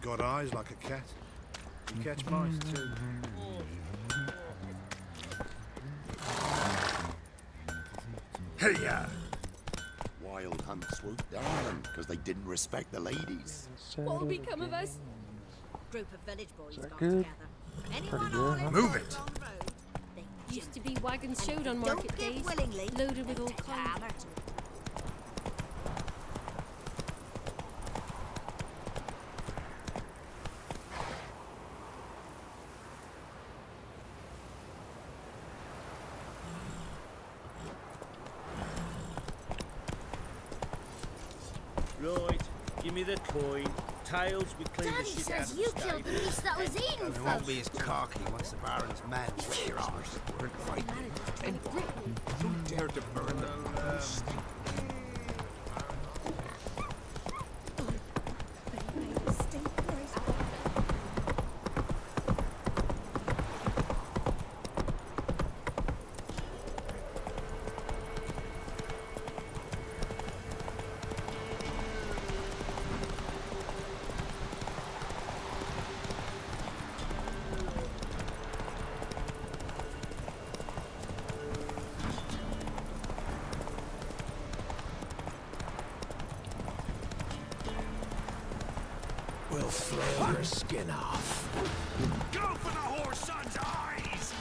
got eyes like a cat. You catch mice too. Hey-ya! Wild hunt swooped down on them because they didn't respect the ladies. What will become of us? Group of village boys got good? together. Anyone all in Move for it. a long road? They Used to be wagons showed on don't market give days, willingly. loaded with They all take the kinds. hammer. Right, give me the coin. Tails, we clean Daddy the shit out says of you the killed the stable. beast that was eating It won't folks. be as cocky once the Baron's men whip your arse. We're fighting. And who dare to burn the house? We'll flay your skin off. Go for the horse son's eyes!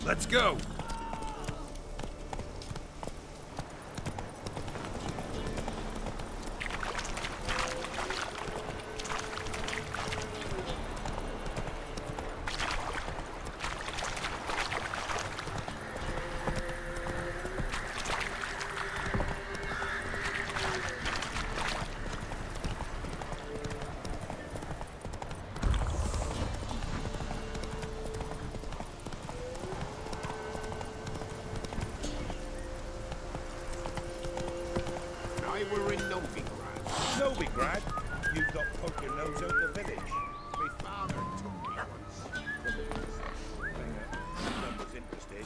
Let's go! We're in Novigrad. Novigrad? You've got poke your nose out the village. My father took me once. None was interested.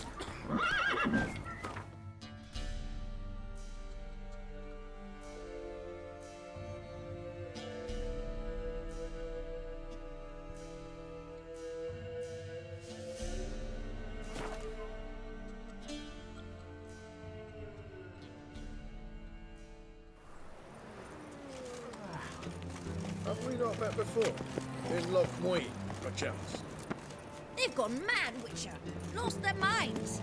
Have we not met before? In Lochmoy, perchance. They've gone mad, Witcher. Lost their minds.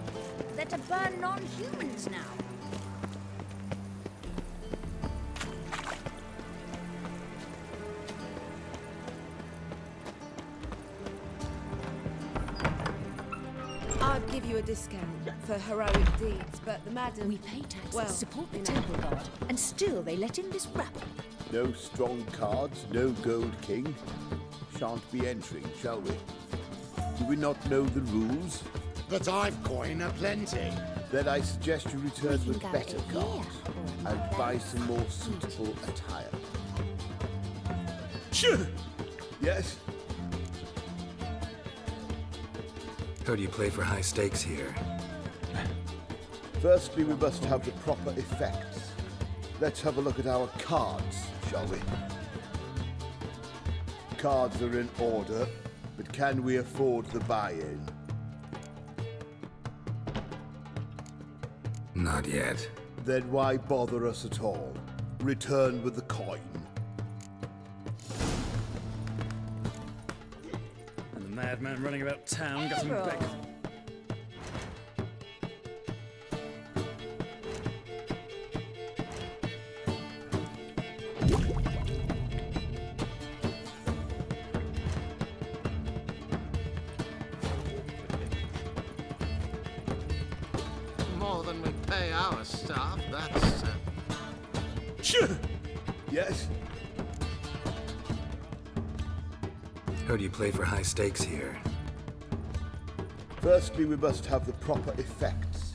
They're to burn non-humans now. I'd give you a discount for heroic deeds, but the madam... We pay taxes, Well, support the you know. temple guard, and still they let in this rabble. No strong cards, no gold king. Shan't be entering, shall we? Do we not know the rules? But I've coin aplenty. Then I suggest you return We with can go better here, cards or and buy some more suitable attire. Yes? Heard you play for high stakes here. Firstly, we must have the proper effects. Let's have a look at our cards, shall we? Cards are in order, but can we afford the buy-in? Not yet. Then why bother us at all? Return with the coin. And the madman running about town got him back. More than we pay our staff, that's... Yes? Heard you play for high stakes here. Firstly, we must have the proper effects.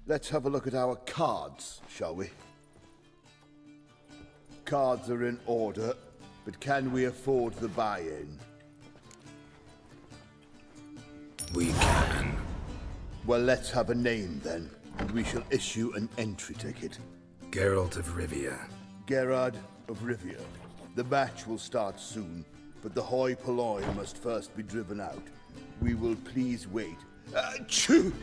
Let's have a look at our cards, shall we? Cards are in order, but can we afford the buy-in? We can. Well, let's have a name then, and we shall issue an entry ticket. Geralt of Rivia. Gerard of Rivia. The match will start soon, but the hoi polloi must first be driven out. We will please wait. Achoo!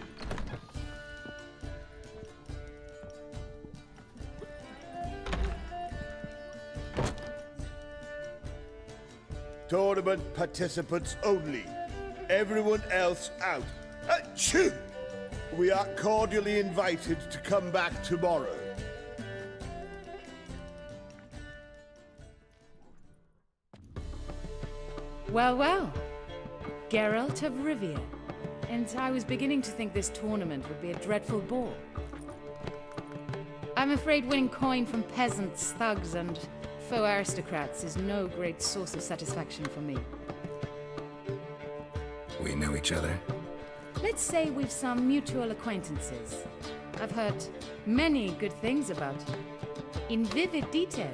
Tournament participants only. Everyone else out. Achoo! We are cordially invited to come back tomorrow. Well, well. Geralt of Rivia. And I was beginning to think this tournament would be a dreadful bore. I'm afraid winning coin from peasants, thugs, and faux aristocrats is no great source of satisfaction for me. We know each other. Let's say we've some mutual acquaintances. I've heard many good things about you. In vivid detail.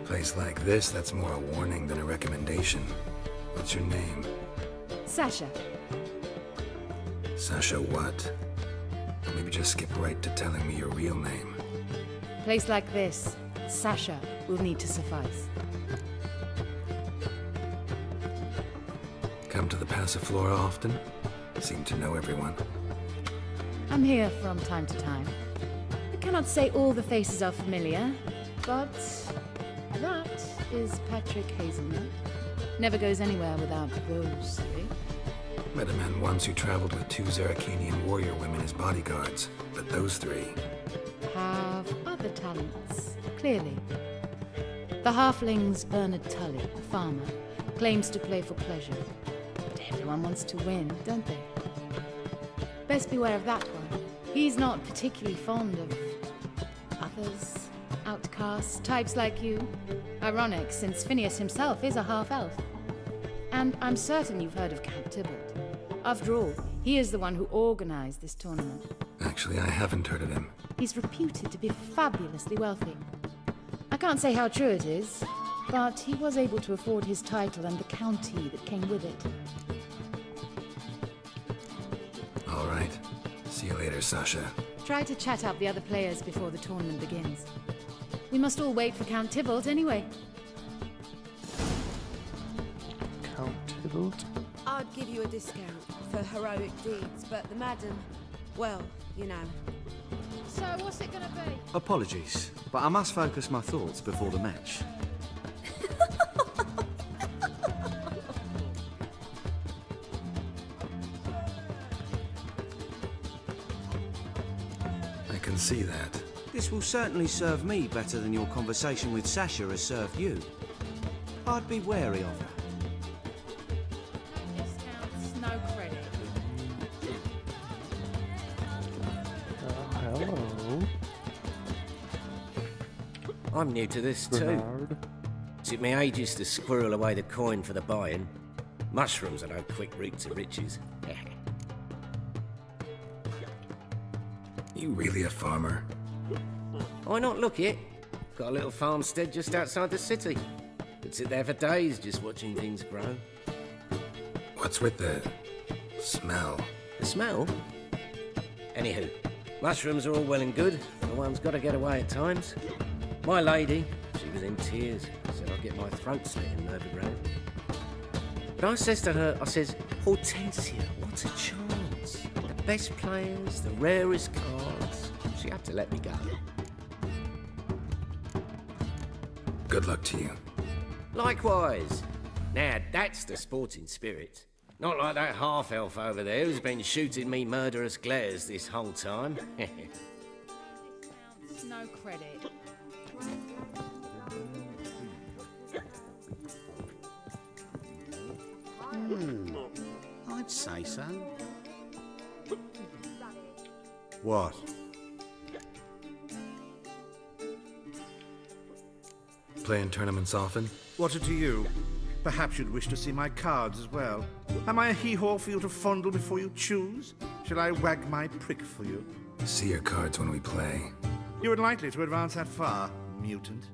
Place like this, that's more a warning than a recommendation. What's your name? Sasha. Sasha what? Or maybe just skip right to telling me your real name. Place like this, Sasha will need to suffice. Come to the Passiflora often? Seem to know everyone. I'm here from time to time. I cannot say all the faces are familiar, but that is Patrick Hazelnut. Never goes anywhere without those three. Met a man once who traveled with 2 Zaracanian warrior women as bodyguards, but those 3... have other talents, clearly. The halfling's Bernard Tully, a farmer, claims to play for pleasure. But everyone wants to win, don't they? Best beware of that one. He's not particularly fond of others, outcasts, types like you. Ironic, since Phineas himself is a half-elf. And I'm certain you've heard of Count Tybalt. After all, he is the one who organized this tournament. Actually, I haven't heard of him. He's reputed to be fabulously wealthy. I can't say how true it is, but he was able to afford his title and the county that came with it. All right. See you later, Sasha. Try to chat up the other players before the tournament begins. We must all wait for Count Tybalt anyway. Count Tybalt? I'd give you a discount for heroic deeds, but the madam, well, you know. So what's it gonna be? Apologies, but I must focus my thoughts before the match. I can see that. This will certainly serve me better than your conversation with Sasha has served you. I'd be wary of her. No discounts, no credit. Hello. I'm new to this too. Bernard. Took me ages to squirrel away the coin for the buy-in. Mushrooms are no quick route to riches. You really a farmer? Why not look it? Got a little farmstead just outside the city. Could sit there for days just watching things grow. What's with the smell? The smell? Anywho, mushrooms are all well and good, but one's got to get away at times. My lady, she was in tears, said I'd get my throat slit in Novigrad. But I says to her, I says, Hortensia, what a chance. The best players, the rarest cards. She had to let me go. Good luck to you. Likewise. Now, that's the sporting spirit. Not like that half-elf over there who's been shooting me murderous glares this whole time. No credit. I'd say so. What? Playing tournaments often? What's it to you? Perhaps you'd wish to see my cards as well. Am I a hee-haw for you to fondle before you choose? Shall I wag my prick for you? See your cards when we play. You would likely to advance that far, mutant.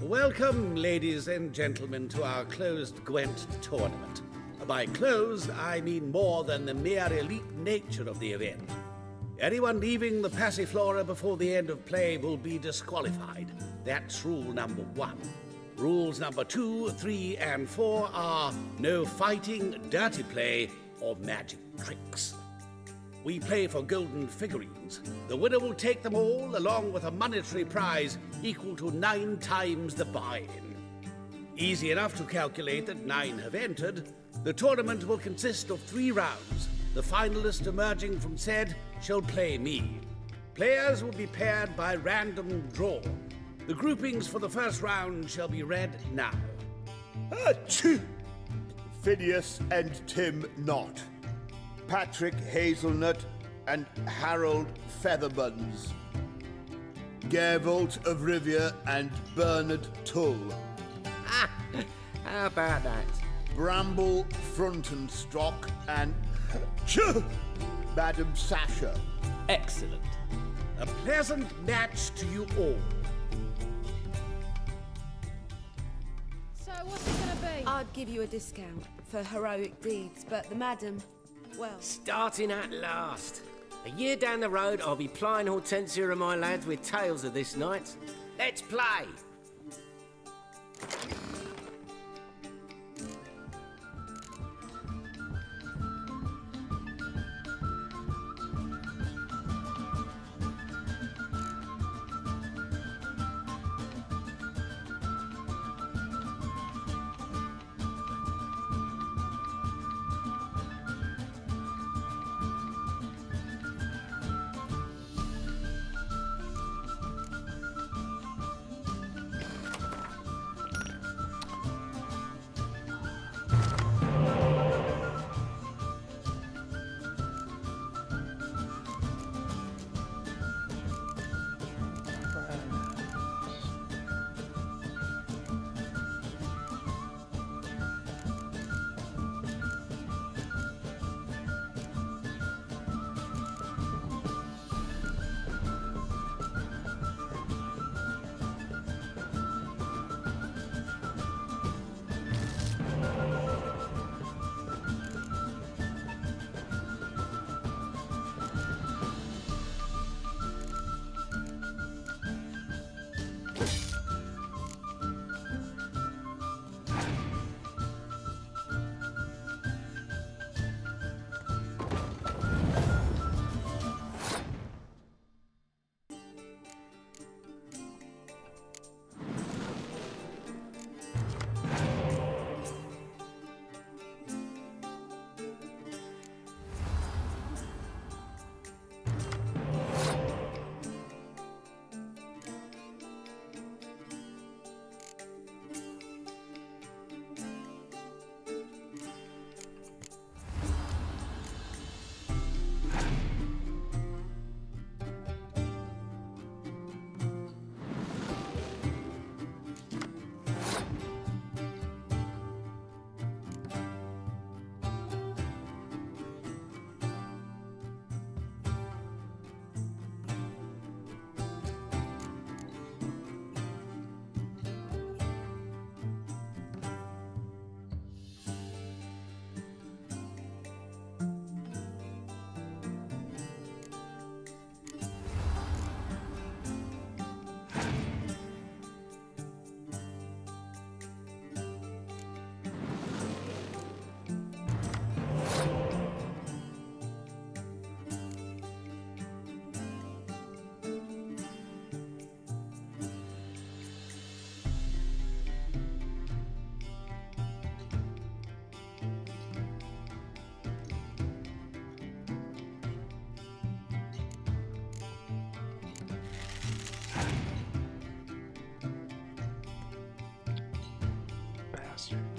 Welcome, ladies and gentlemen, to our closed Gwent tournament. By closed, I mean more than the mere elite nature of the event. Anyone leaving the Passiflora before the end of play will be disqualified. That's rule number 1. Rules number 2, 3, and 4 are no fighting, dirty play, or magic tricks. We play for golden figurines. The winner will take them all, along with a monetary prize equal to 9 times the buy-in. Easy enough to calculate that 9 have entered. The tournament will consist of 3 rounds. The finalist emerging from said shall play me. Players will be paired by random draw. The groupings for the first round shall be read now. Phineas and Tim Knott. Patrick Hazelnut and Harold Featherbuns. Gervolt of Rivia and Bernard Tull. How about that? Bramble Frontenstock and Madam Sasha. Excellent. A pleasant match to you all. So what's it gonna be? I'd give you a discount for heroic deeds, but the madam, well... Starting at last. A year down the road, I'll be plying Hortensia and my lads with tales of this night. Let's play! faster.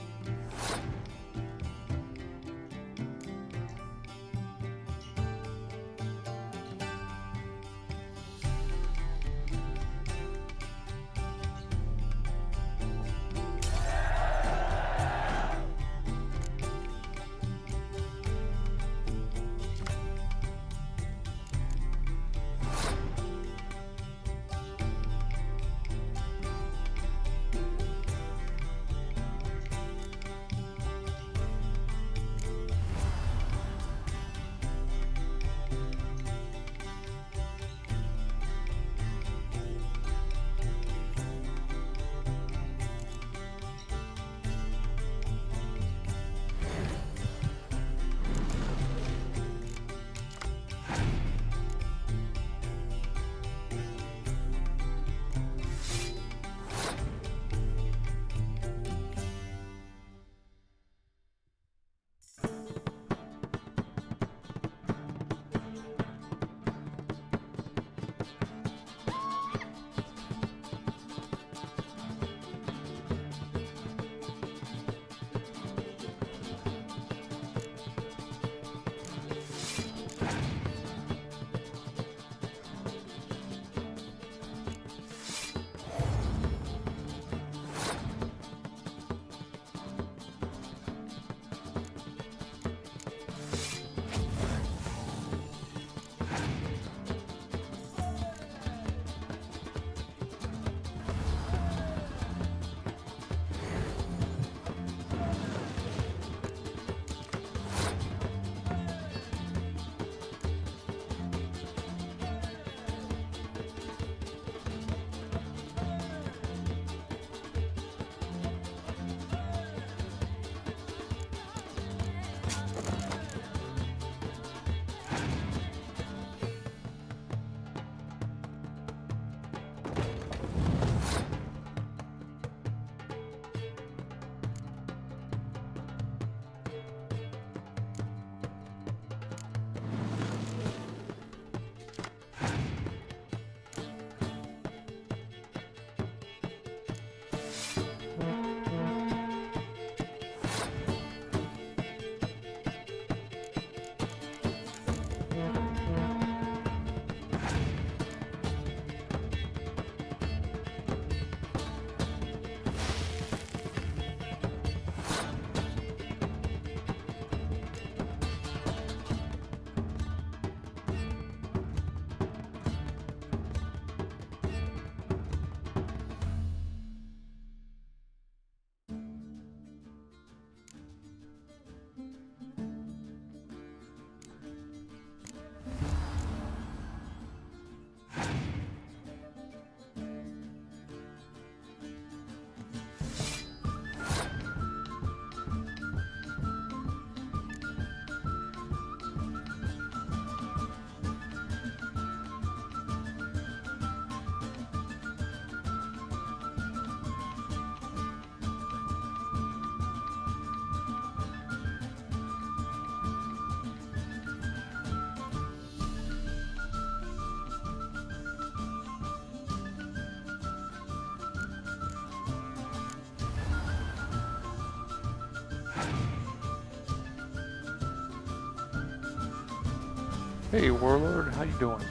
Hey, Warlord, how you doing?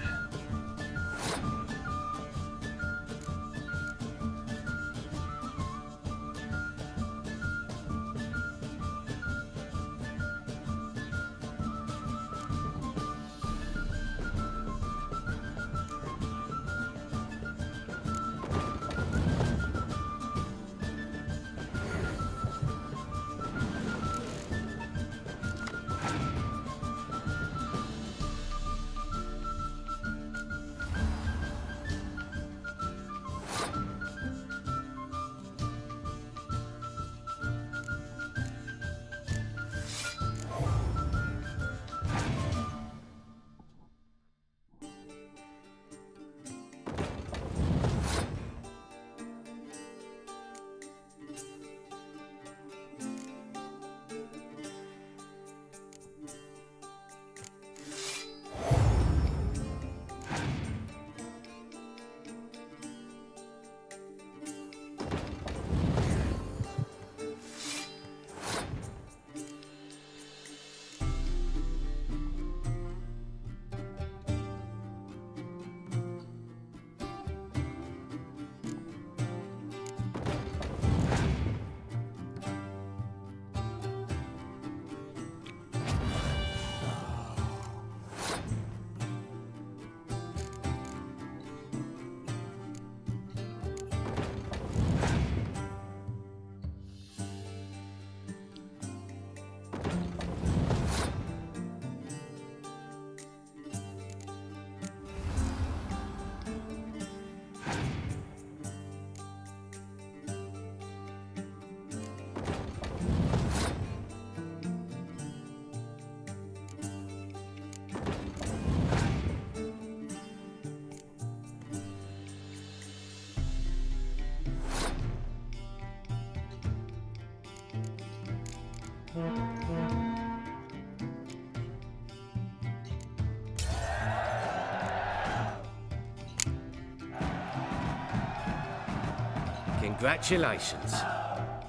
Congratulations.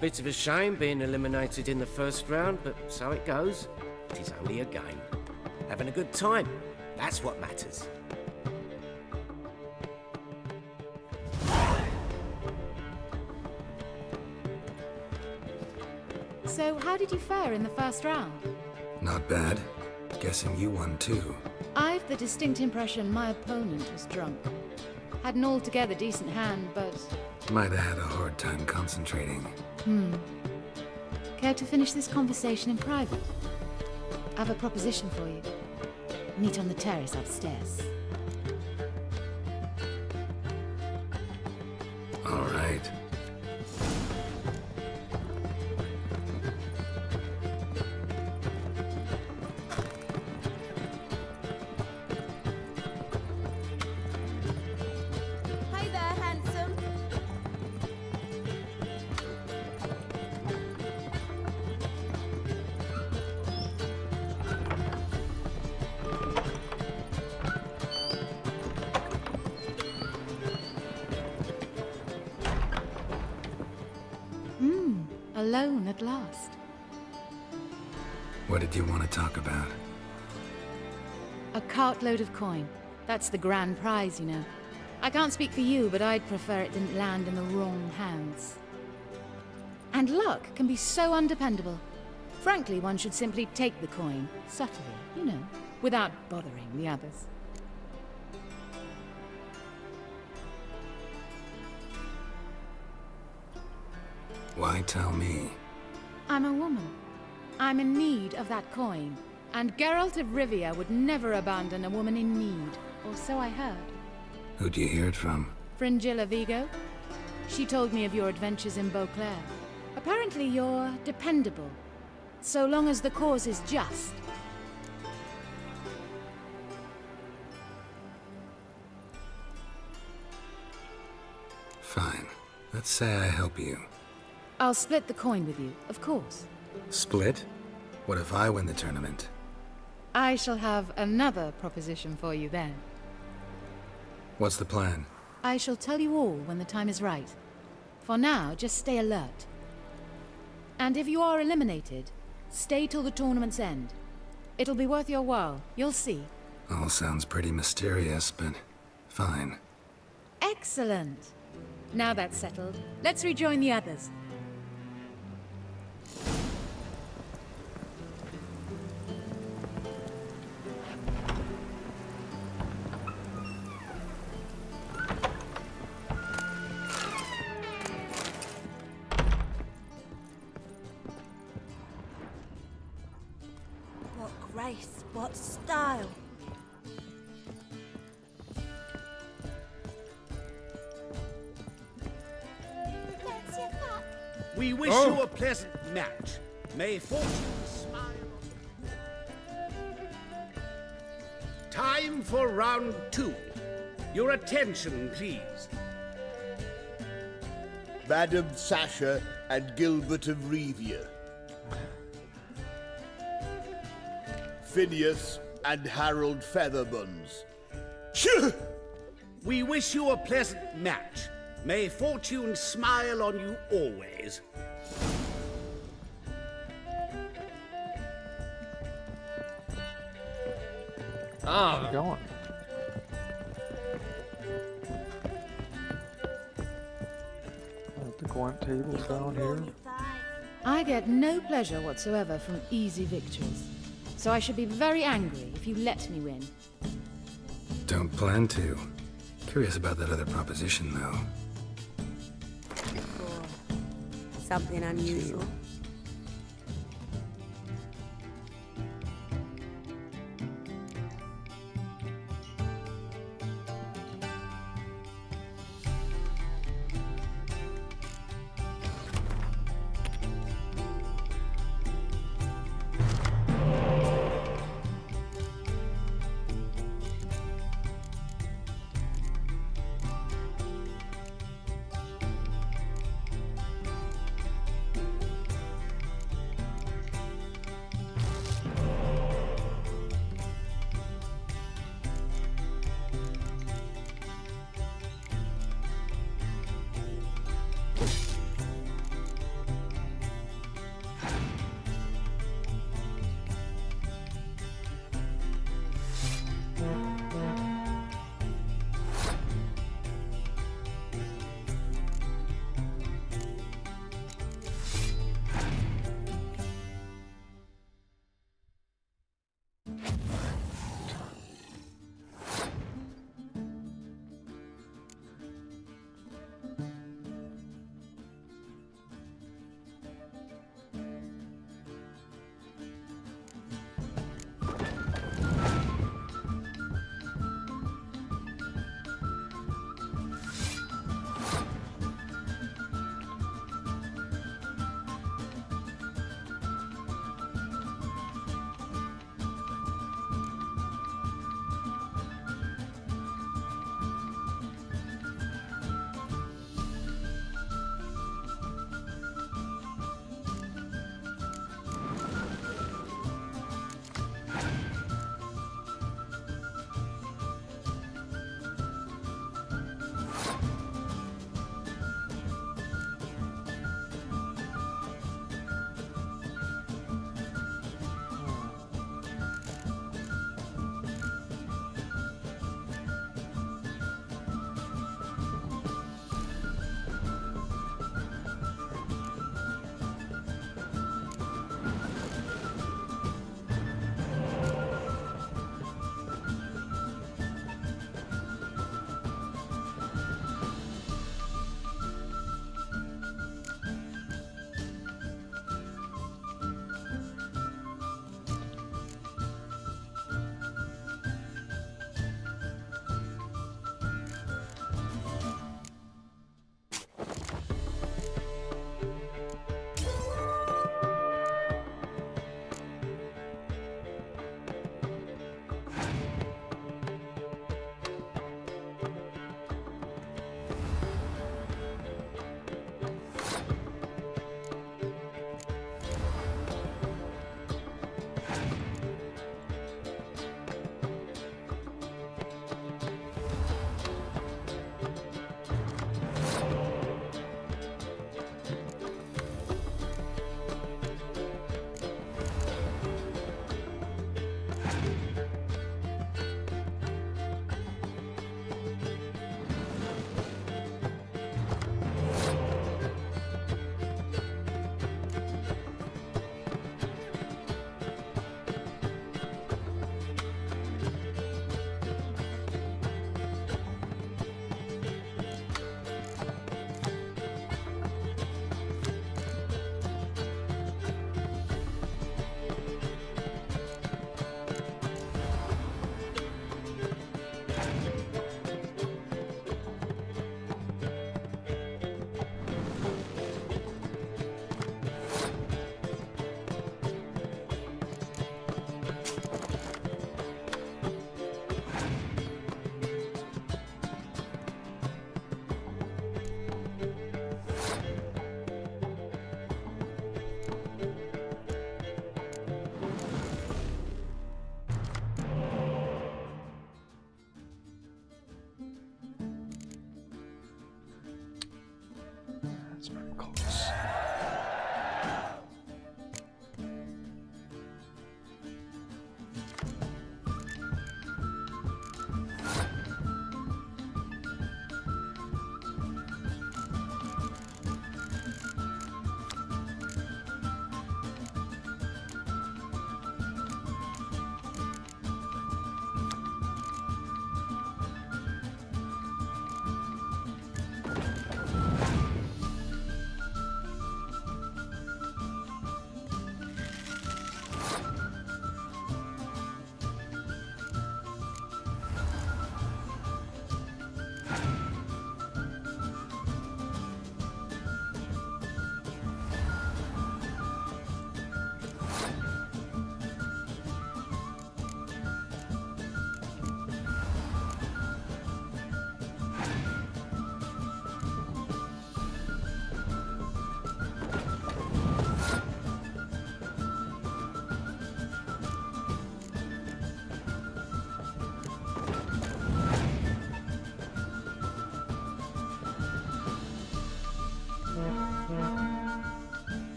Bit of a shame being eliminated in the first round, but so it goes. It is only a game. Having a good time, that's what matters. So, how did you fare in the first round? Not bad. Guessing you won too. I've the distinct impression my opponent was drunk. Had an altogether decent hand, but... Might have had a hard time concentrating. Care to finish this conversation in private? I have a proposition for you. Meet on the terrace upstairs. All right. Hey there, handsome. Alone at last. What did you want to talk about? A cartload of coin. That's the grand prize, you know. I can't speak for you, but I'd prefer it didn't land in the wrong hands. And luck can be so undependable. Frankly, one should simply take the coin, subtly, you know, without bothering the others. Why tell me? I'm a woman. I'm in need of that coin. And Geralt of Rivia would never abandon a woman in need. Or so I heard. Who'd you hear it from? Fringilla Vigo. She told me of your adventures in Beauclair. Apparently you're dependable. So long as the cause is just. Fine. Let's say I help you. I'll split the coin with you, of course. Split? What if I win the tournament? I shall have another proposition for you then. What's the plan? I shall tell you all when the time is right. For now, just stay alert. And if you are eliminated, stay till the tournament's end. It'll be worth your while, you'll see. All sounds pretty mysterious, but fine. Excellent. Now that's settled, let's rejoin the others. What grace, what style. We wish you a pleasant match. May fortune smile on you. Time for round 2. Your attention, please. Madam Sasha and Gilbert of Rivia. Phineas and Harold Featherbones. We wish you a pleasant match. May fortune smile on you always. How's it going? The Gwent table's down here. I get no pleasure whatsoever from easy victories. So I should be very angry if you let me win. Don't plan to. Curious about that other proposition, though. Something unusual.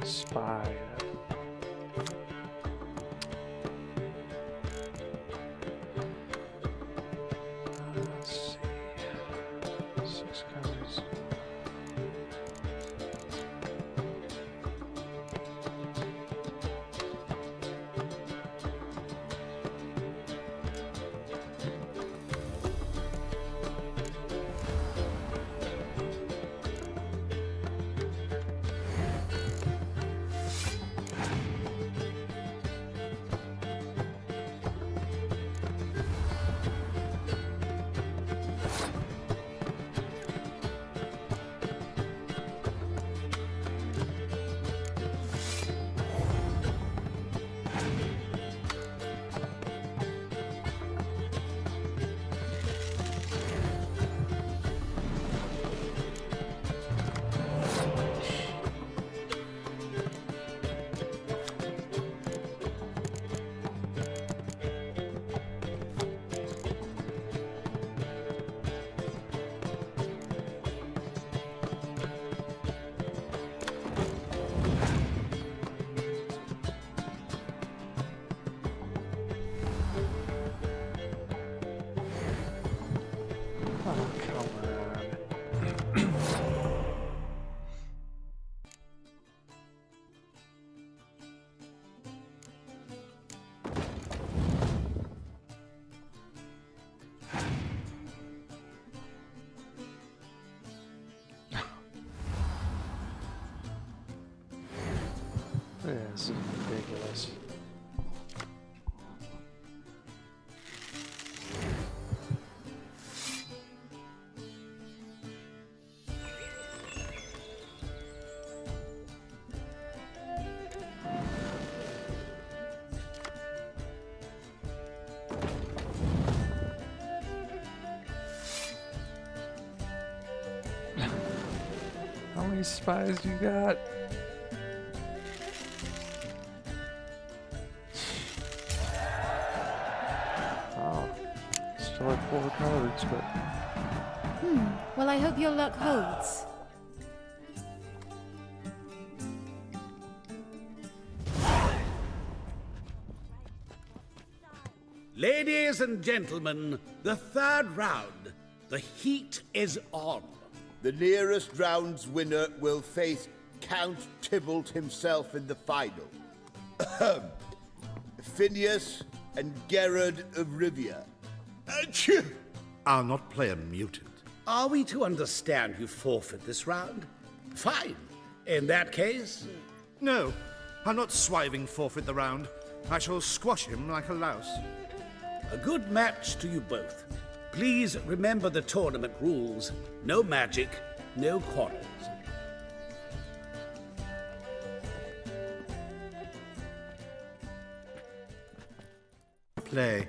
Spy. Let's see. 6 cards. Oh, come on. This is ridiculous. How many spies you got? Oh, still at 4 cards, but Well, I hope your luck holds. Ladies and gentlemen, the 3rd round. The heat is on. The nearest round's winner will face Count Tybalt himself in the final. Phineas and Gerard of Rivia. Achoo! I'll not play a mutant. Are we to understand you forfeit this round? Fine. In that case... No, I'll not swiving forfeit the round. I shall squash him like a louse. A good match to you both. Please remember the tournament rules. No magic, no quarrels. Play.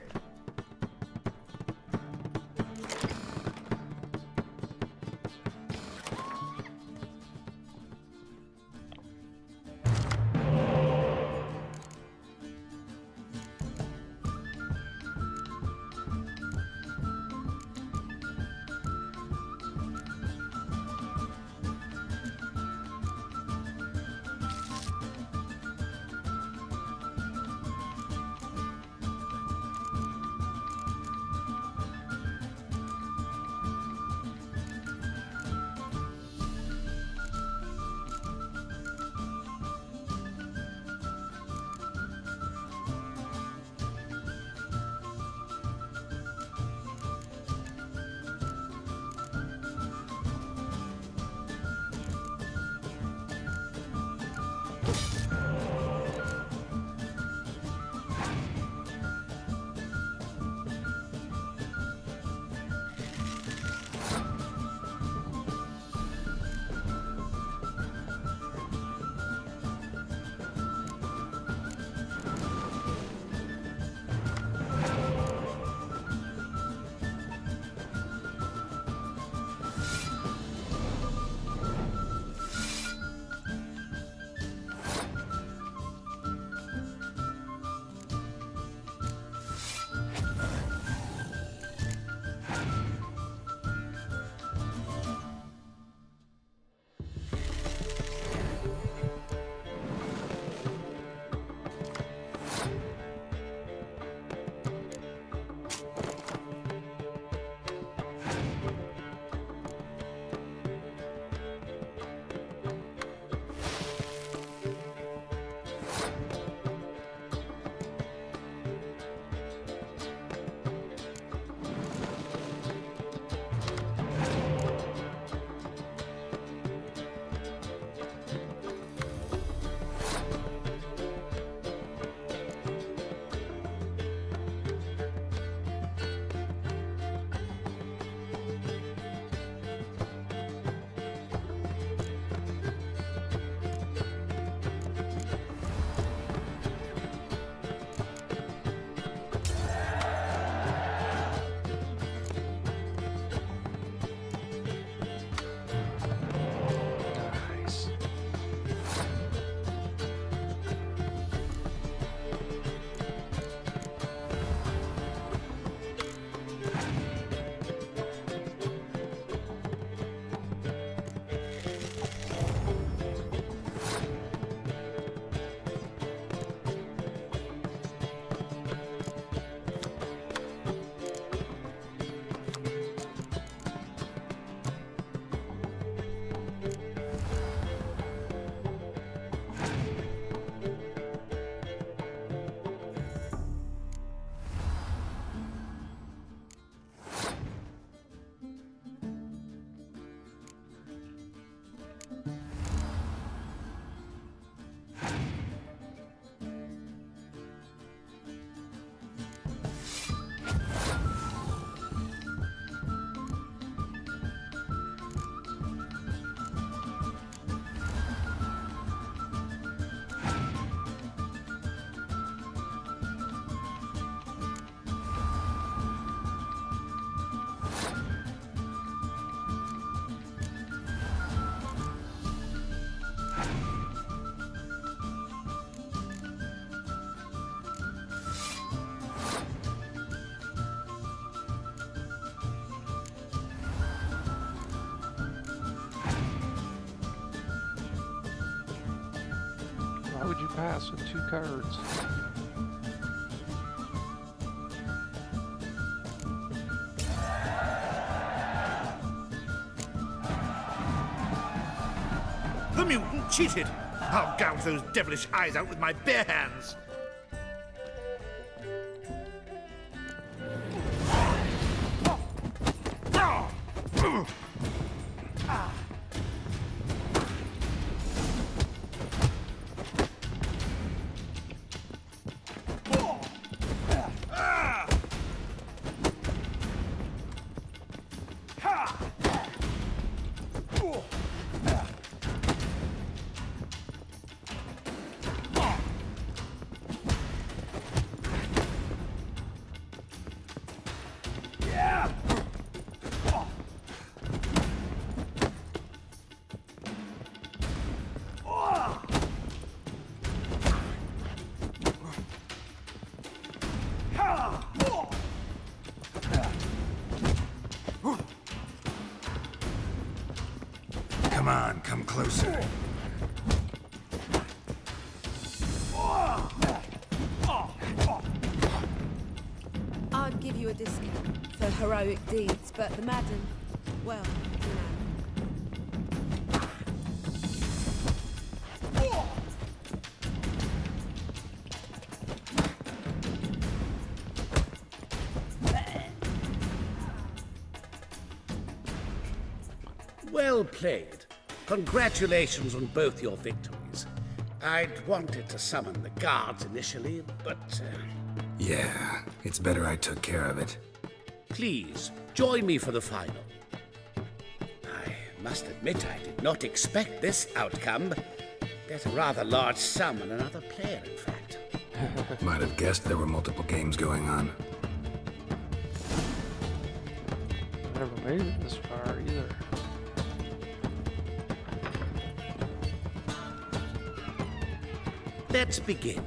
Why would you pass with 2 cards? The mutant cheated! I'll gouge those devilish eyes out with my bare hands! Come on, come closer. I'd give you a discount for heroic deeds, but the madam, well, you know. Well played. Congratulations on both your victories. I'd wanted to summon the guards initially, but... Yeah, it's better I took care of it. Please, join me for the final. I must admit I did not expect this outcome. There's a rather large sum on another player, in fact. Might have guessed there were multiple games going on. Never made it this far either. Let's begin.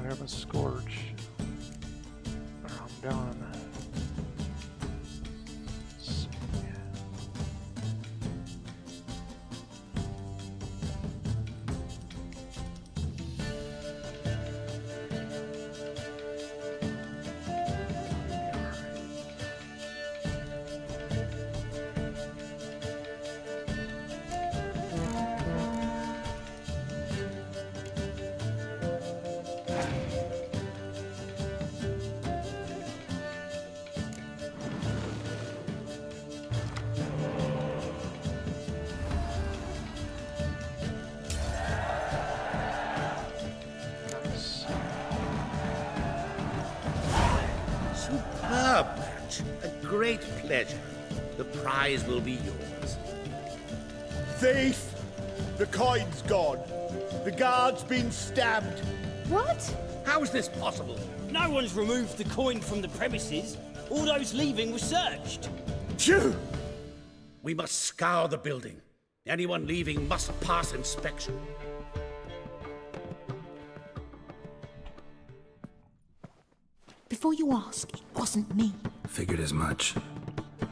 might have a scourge. Or I'm done. Superb match. A great pleasure. The prize will be yours. Thief! The coin's gone. The guard's been stabbed. What? How is this possible? No one's removed the coin from the premises. All those leaving were searched. Phew! We must scour the building. Anyone leaving must pass inspection. Before you ask, it wasn't me. Figured as much.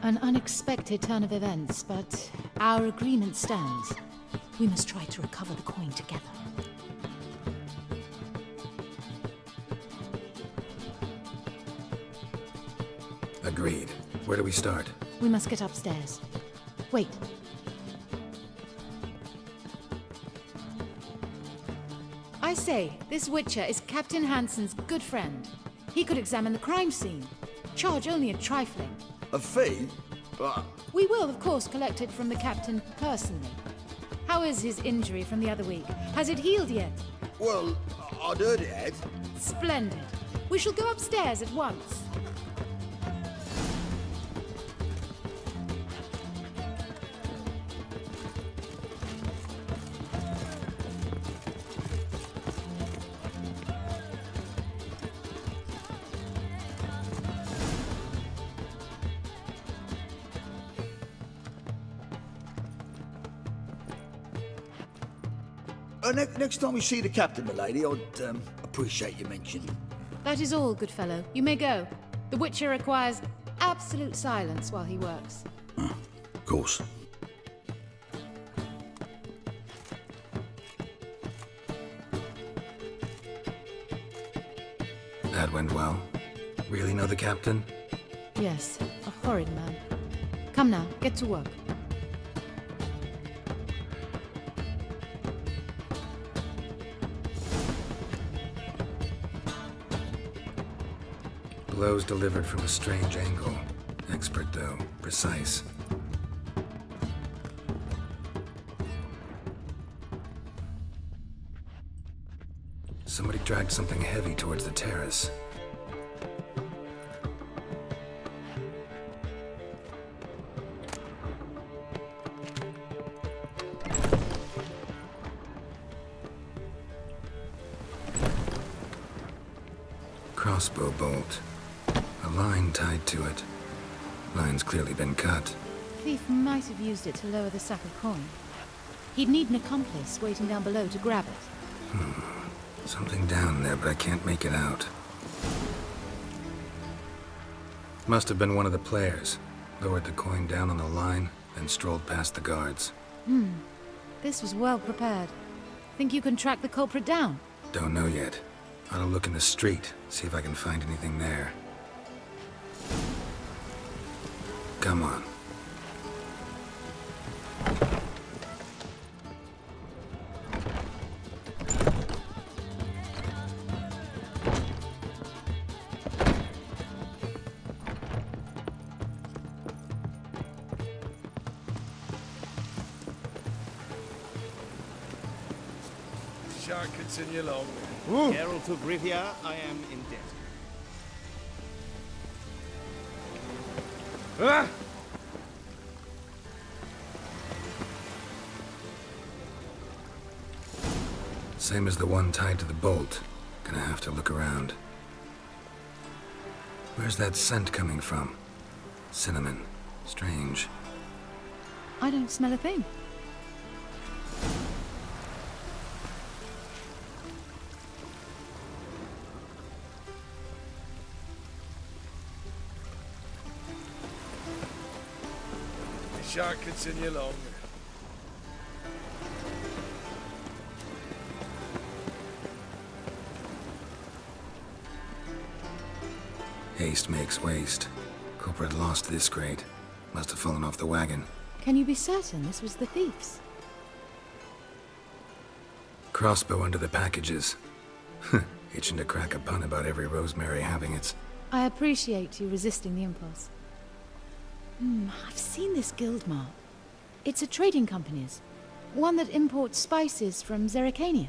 An unexpected turn of events, but our agreement stands. We must try to recover the coin together. Agreed. Where do we start? We must get upstairs. Wait. I say, this Witcher is Captain Hansen's good friend. He could examine the crime scene. Charge only a trifling. A fee? But... We will, of course, collect it from the captain personally. How is his injury from the other week? Has it healed yet? Well, I'd heard it had. Splendid. We shall go upstairs at once. Next time we see the captain, milady, I'd appreciate you mentioning. That is all, good fellow. You may go. The Witcher requires absolute silence while he works. Of course. That went well. Really know the captain? Yes, a horrid man. Come now, get to work. Blows delivered from a strange angle. Expert, though. Precise. Somebody dragged something heavy towards the terrace. Crossbow bolt. A line tied to it. Line's clearly been cut. Thief might have used it to lower the sack of coin. He'd need an accomplice waiting down below to grab it. Something down there, but I can't make it out. Must have been one of the players. Lowered the coin down on the line, then strolled past the guards. This was well prepared. Think you can track the culprit down? Don't know yet. Ought to look in the street, see if I can find anything there. Come on. Shan't continue long. Geralt of Rivia, I am in debt. Ah! Same as the one tied to the bolt. Gonna have to look around. Where's that scent coming from? Cinnamon. Strange. I don't smell a thing. shan't continue long. Haste makes waste. Culprit lost this crate. Must have fallen off the wagon. Can you be certain this was the thief's? Crossbow under the packages. Itching to crack a pun about every rosemary having its... I appreciate you resisting the impulse. I've seen this guild mark. It's a trading company's. One that imports spices from Zerrikania.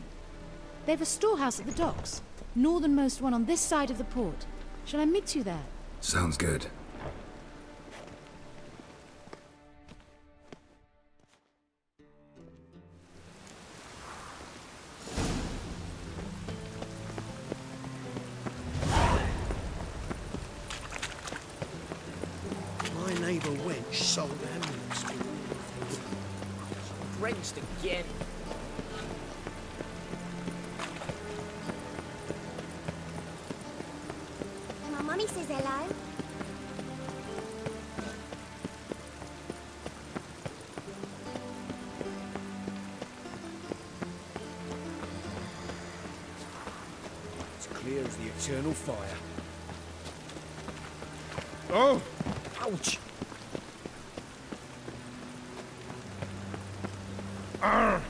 They've a storehouse at the docks. Northernmost one on this side of the port. Shall I meet you there? Sounds good. My neighbour wench sold amulets to me. Drenched again. My mummy says hello. It's clear as the eternal fire. Oh! Ouch! Arr!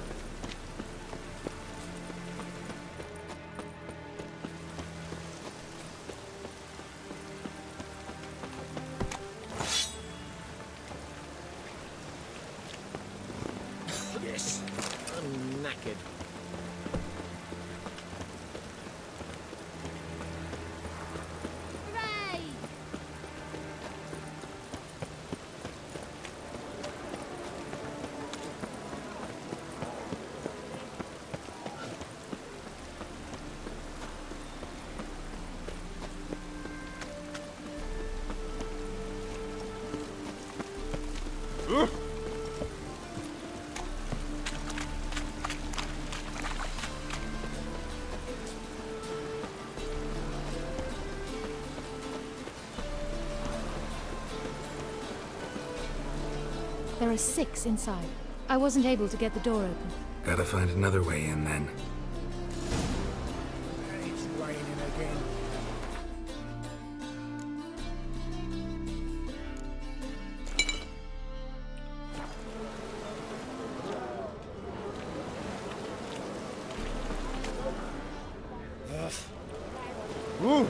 Yes, I'm knackered. Hooray! There are 6 inside. I wasn't able to get the door open. Gotta find another way in then. It's raining again. Ooh!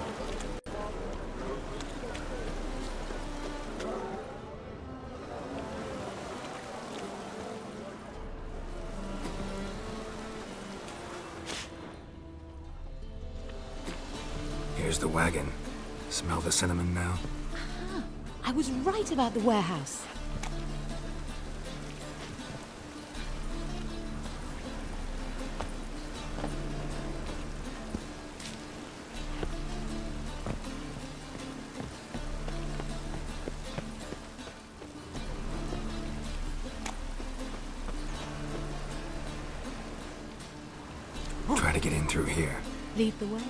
Here's the wagon. Smell the cinnamon now? I was right about the warehouse. Try to get in through here. Lead the way.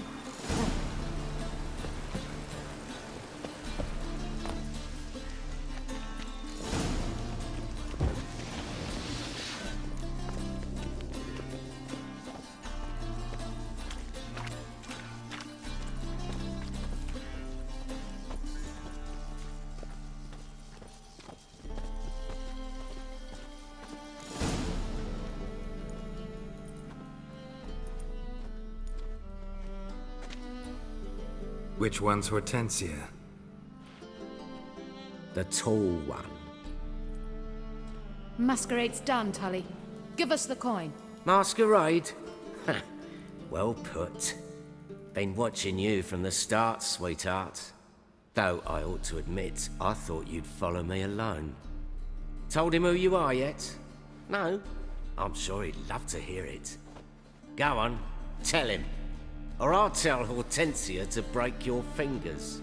Which one's Hortensia? The tall one. Masquerade's done, Tully. Give us the coin. Masquerade? Ha! Well put. Been watching you from the start, sweetheart. Though I ought to admit, I thought you'd follow me alone. Told him who you are yet? No? I'm sure he'd love to hear it. Go on, tell him. Or I'll tell Hortensia to break your fingers.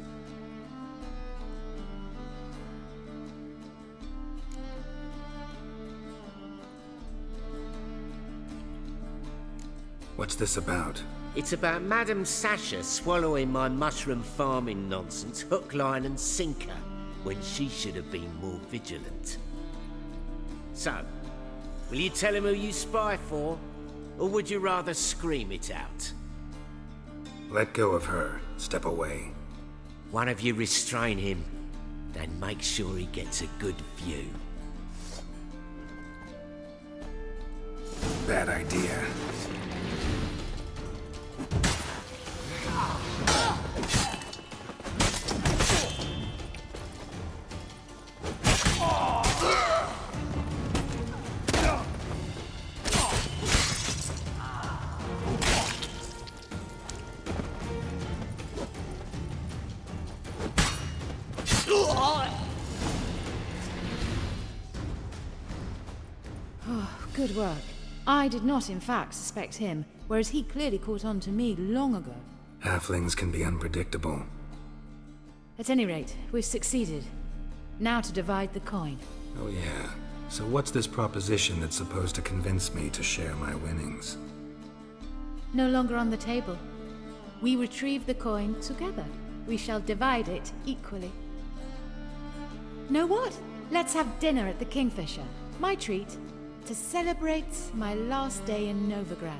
What's this about? It's about Madame Sasha swallowing my mushroom farming nonsense hook, line and sinker, when she should have been more vigilant. So, will you tell him who you spy for, or would you rather scream it out? Let go of her. Step away. One of you restrain him, then make sure he gets a good view. Bad idea. Good work. I did not, in fact, suspect him, whereas he clearly caught on to me long ago. Halflings can be unpredictable. At any rate, we've succeeded. Now to divide the coin. Oh yeah. So what's this proposition that's supposed to convince me to share my winnings? No longer on the table. We retrieve the coin together. We shall divide it equally. Know what? Let's have dinner at the Kingfisher. My treat. To celebrate my last day in Novigrad.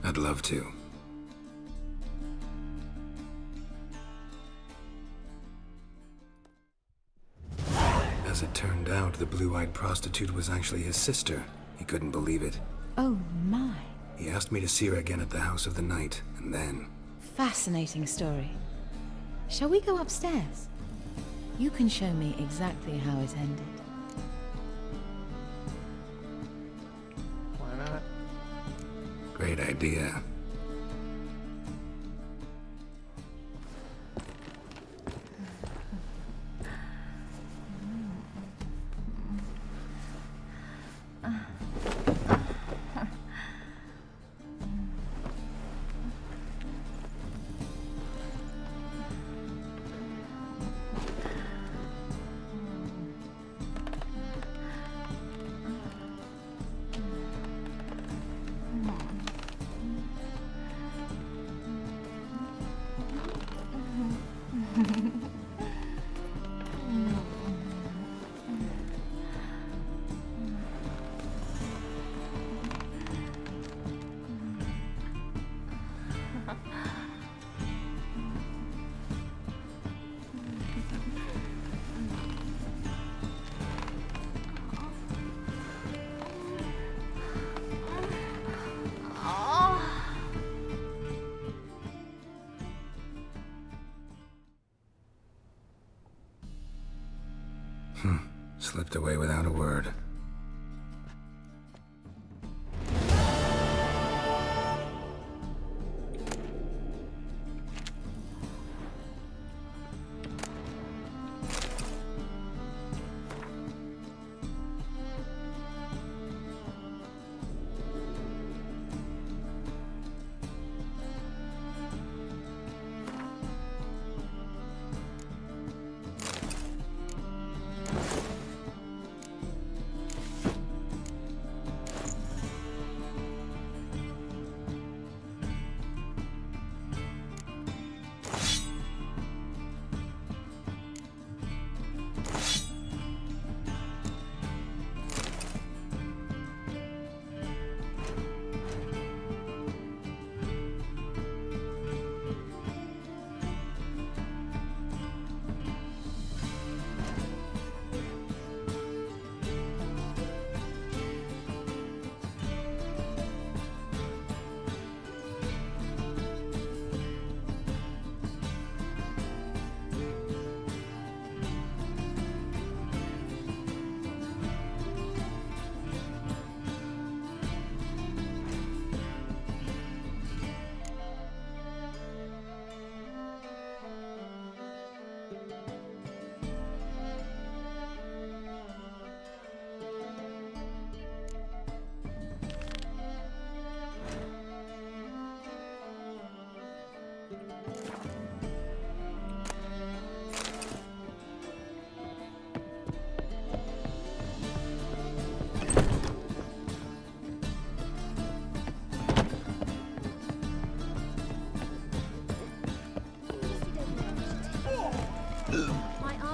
I'd love to. As it turned out, the blue-eyed prostitute was actually his sister. He couldn't believe it. Oh my. He asked me to see her again at the House of the Night, and then... Fascinating story. Shall we go upstairs? You can show me exactly how it ended. Why not? Great idea. Slipped away without a word.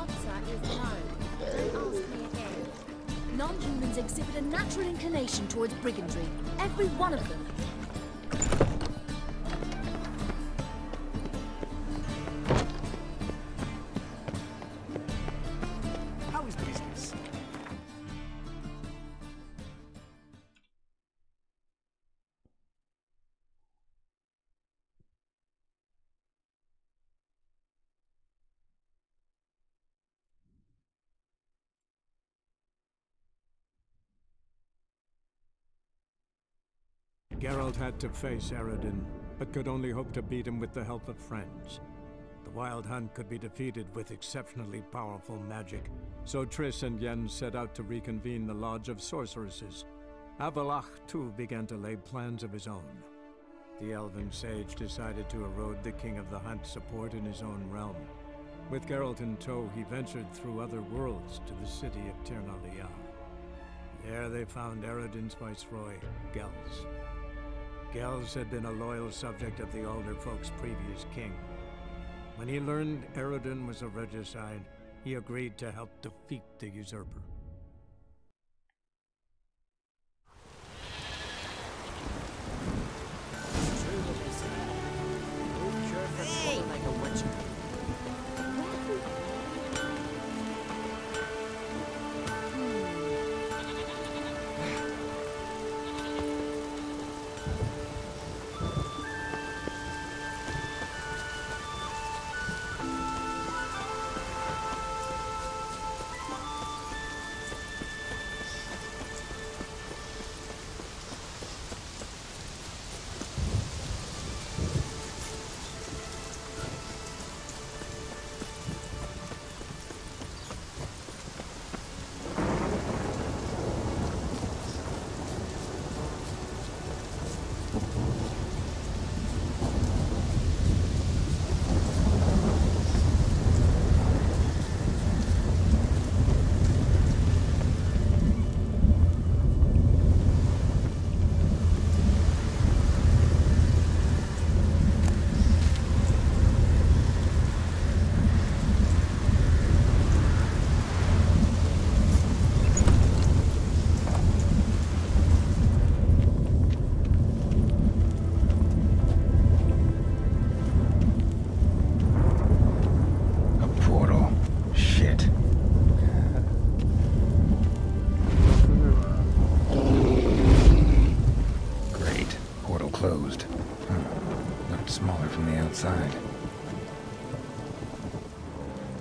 answer is no. Don't ask me again. Non-humans exhibit a natural inclination towards brigandry. Every one of them. How is business? Geralt had to face Eredin, but could only hope to beat him with the help of friends. The Wild Hunt could be defeated with exceptionally powerful magic, so Triss and Yen set out to reconvene the Lodge of Sorceresses. Avallac'h, too, began to lay plans of his own. The elven sage decided to erode the King of the Hunt's support in his own realm. With Geralt in tow, he ventured through other worlds to the city of Tir na Liah. There they found Eredin's viceroy, Gels. Gels had been a loyal subject of the Alderfolk's previous king. When he learned Eredin was a regicide, he agreed to help defeat the usurper.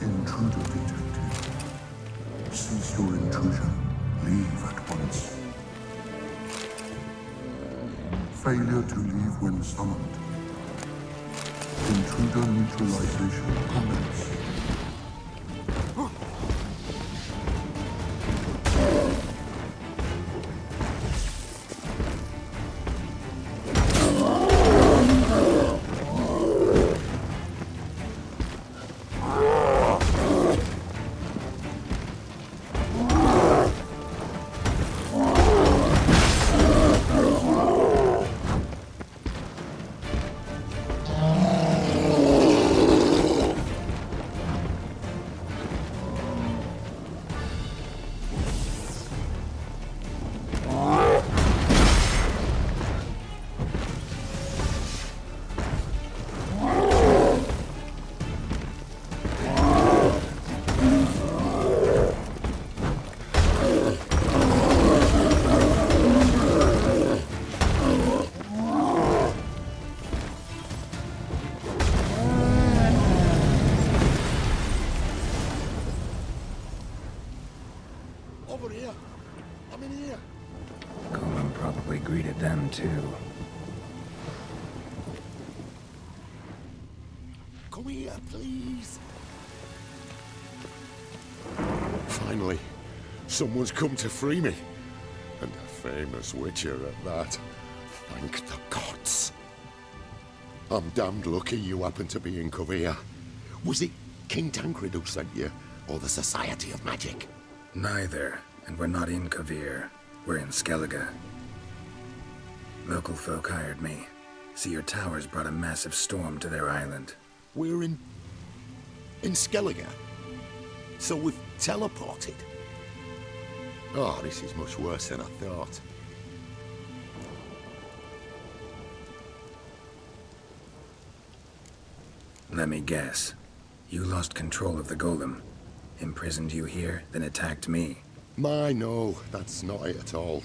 Intruder detected. Cease your intrusion. Leave at once. Failure to leave when summoned. Intruder neutralization commence. Over here. I'm in here. Coleman probably greeted them too. Come here, please. Finally, someone's come to free me. And a famous witcher at that. Thank the gods. I'm damned lucky you happen to be in Kovir. Was it King Tancred who sent you, or the Society of Magic? Neither, and we're not in Kovir. We're in Skellige. Local folk hired me. See, your towers brought a massive storm to their island. We're in Skellige. So we've teleported. Oh, this is much worse than I thought. Let me guess. You lost control of the golem. Imprisoned you here, then attacked me. No, that's not it at all.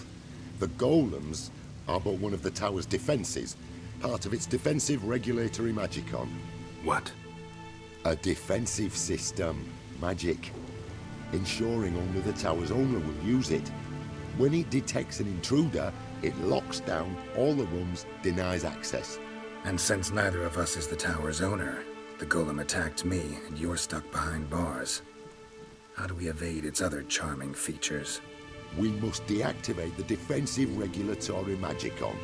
The golems are but one of the tower's defenses, part of its defensive regulatory magicon. What? A defensive system. Magic. Ensuring only the tower's owner will use it. When it detects an intruder, it locks down all the rooms, denies access. And since neither of us is the tower's owner, the golem attacked me, and you're stuck behind bars. How do we evade its other charming features? We must deactivate the defensive regulatory magicon.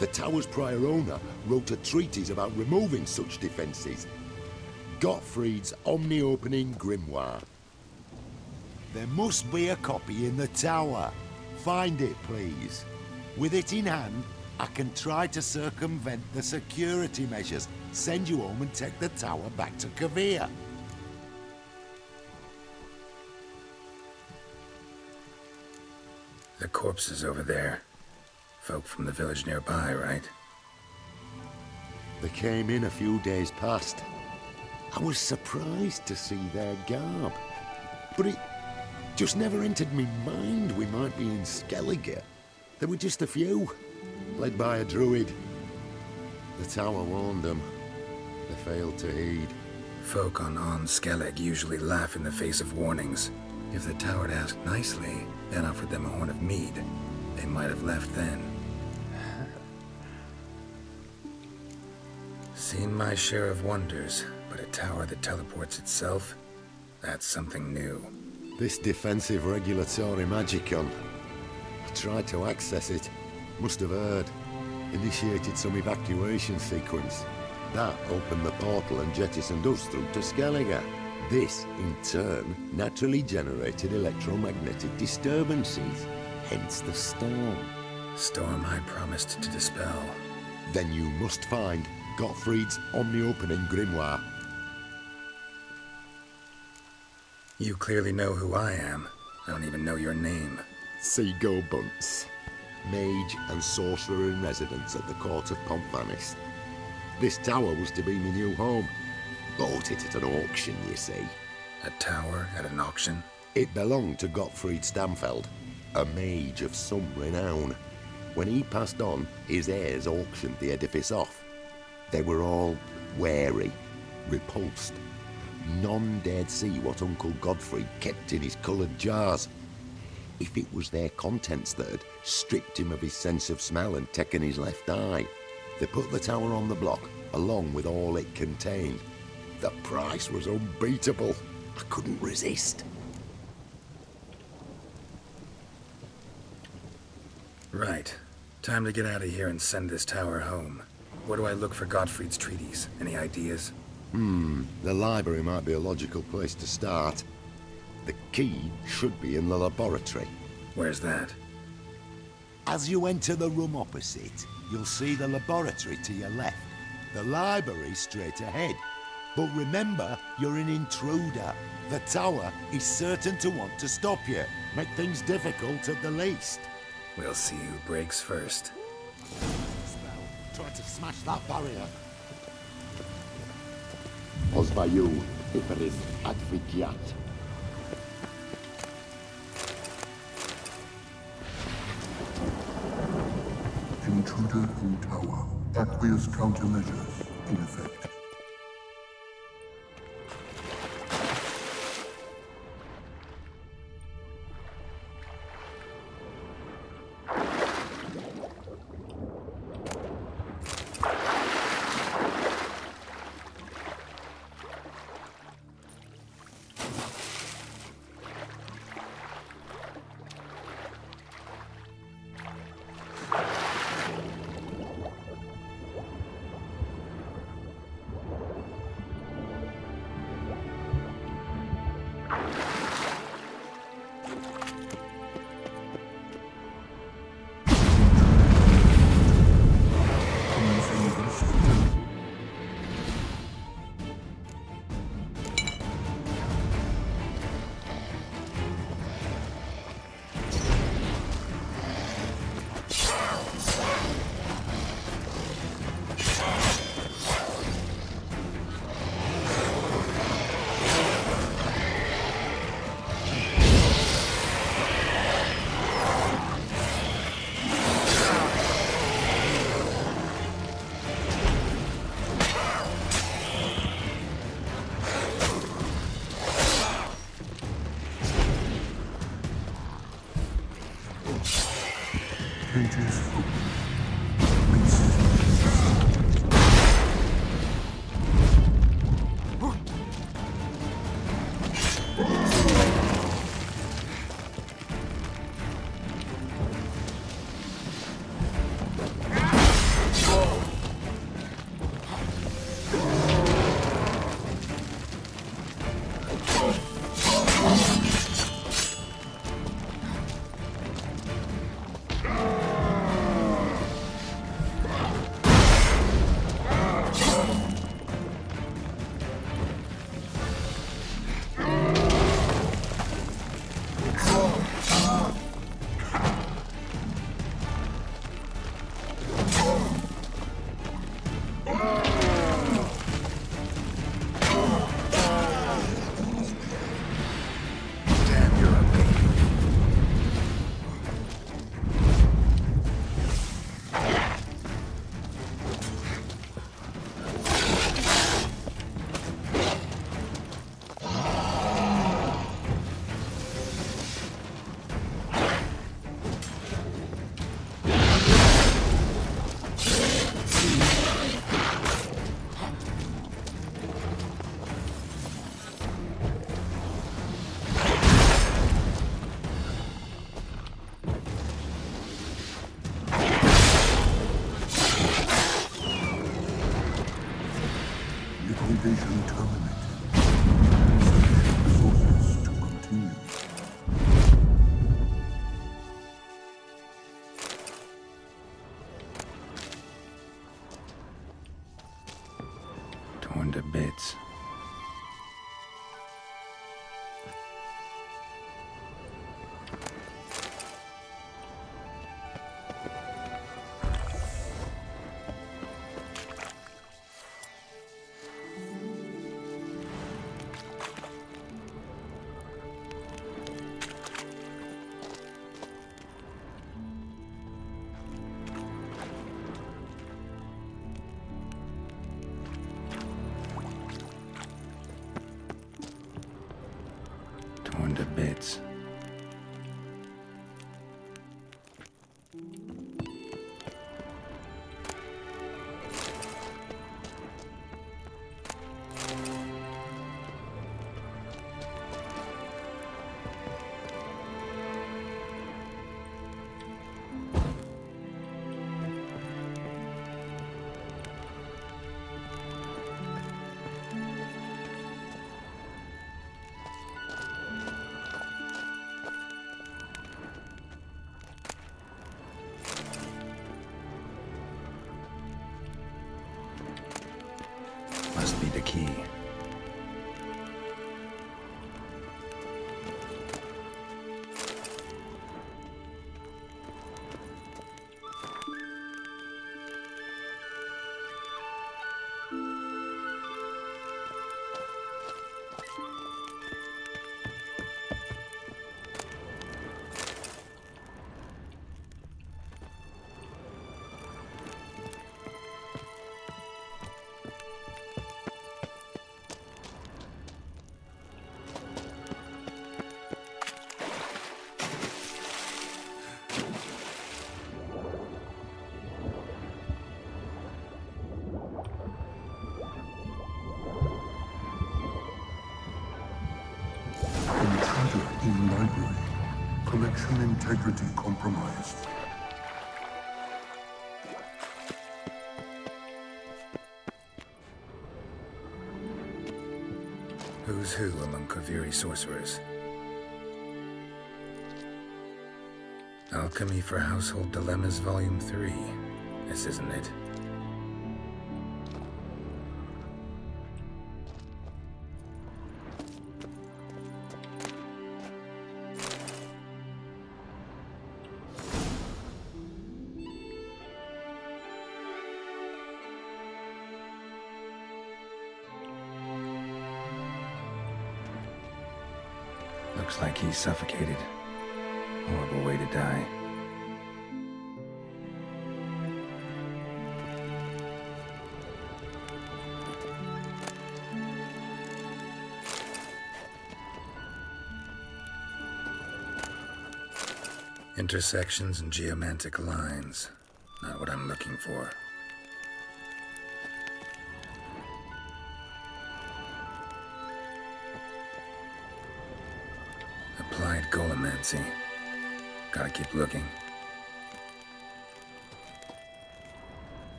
The tower's prior owner wrote a treatise about removing such defenses. Gottfried's omni-opening grimoire. There must be a copy in the tower. Find it, please. With it in hand, I can try to circumvent the security measures, send you home and take the tower back to Kavir. The corpses over there. Folk from the village nearby, right? They came in a few days past. I was surprised to see their garb. But it just never entered me mind we might be in Skellige. There were just a few, led by a druid. The tower warned them. They failed to heed. Folk on Skellig usually laugh in the face of warnings. If the tower had asked nicely, and offered them a horn of mead, they might have left then. Seen my share of wonders, but a tower that teleports itself? That's something new. This defensive regulatory magicon. I tried to access it. Must have heard. Initiated some evacuation sequence. That opened the portal and jettisoned us through to Skellige. This, in turn, naturally generated electromagnetic disturbances. Hence the storm. Storm I promised to dispel. Then you must find Gottfried's omni-opening grimoire. You clearly know who I am. I don't even know your name. Seago Bunce. Mage and sorcerer in residence at the court of Pompvanis. This tower was to be my new home. Bought it at an auction, you see. A tower at an auction? It belonged to Gottfried Stamfeld, a mage of some renown. When he passed on, his heirs auctioned the edifice off. They were all wary, repulsed. None dared see what Uncle Godfrey kept in his coloured jars. If it was their contents that had stripped him of his sense of smell and taken his left eye, they put the tower on the block, along with all it contained. The price was unbeatable. I couldn't resist. Right. Time to get out of here and send this tower home. Where do I look for Gottfried's treatise? Any ideas? The library might be a logical place to start. The key should be in the laboratory. Where's that? As you enter the room opposite, you'll see the laboratory to your left. The library straight ahead. But remember, you're an intruder. The tower is certain to want to stop you. Make things difficult at the least. We'll see who breaks first. Try to smash that barrier. Ozvayu, Iferis, Advigiat. Intruder in tower. Aqueous countermeasures in effect. gate is open. We see. Liquidation terminated. Insufficient resources to continue. Torn to bits. Torn to bits. Must be the key. Intruder in library. Collection integrity compromised. Who's who among Kaviri sorcerers? Alchemy for Household Dilemmas, Volume 3. This isn't it. Looks like he's suffocated. Horrible way to die. Intersections and geomantic lines. Not what I'm looking for. Applied golemancy. Gotta keep looking.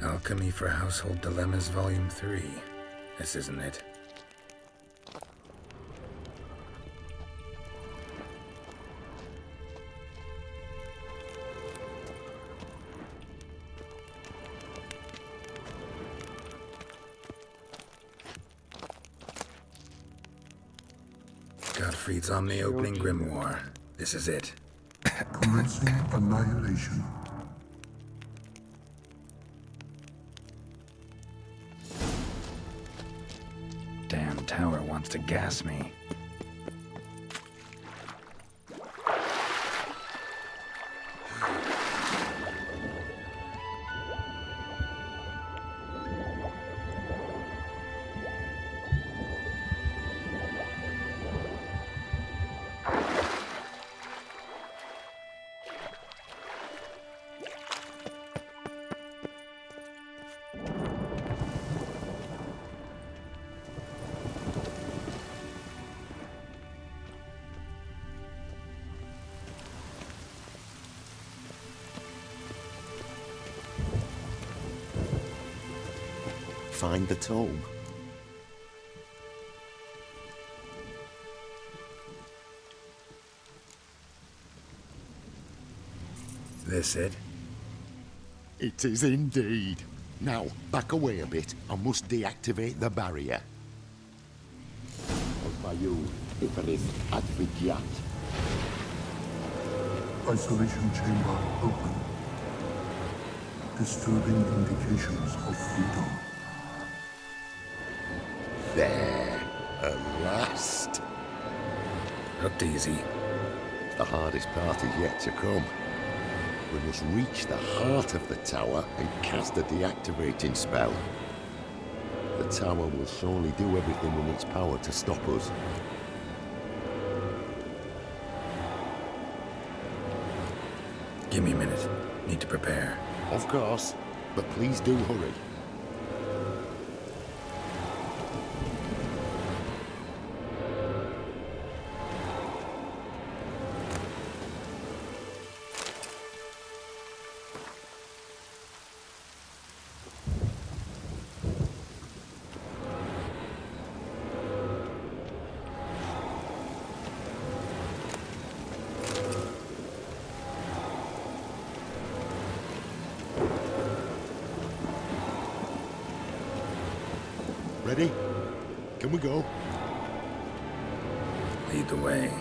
Alchemy for Household Dilemmas, Volume 3. This isn't it. Gottfried's Omni-Opening Grimoire. This is it. Commencing annihilation. Damn tower wants to gas me. Find the tome. This it? It is indeed. Now, back away a bit. I must deactivate the barrier. By you, Iferith Advigiat. Isolation chamber open. Disturbing indications of freedom. There, at last. Looked easy. The hardest part is yet to come. We must reach the heart of the tower and cast a deactivating spell. The tower will surely do everything in its power to stop us. Give me a minute. Need to prepare. Of course, but please do hurry. Ready? Can we go? Lead the way.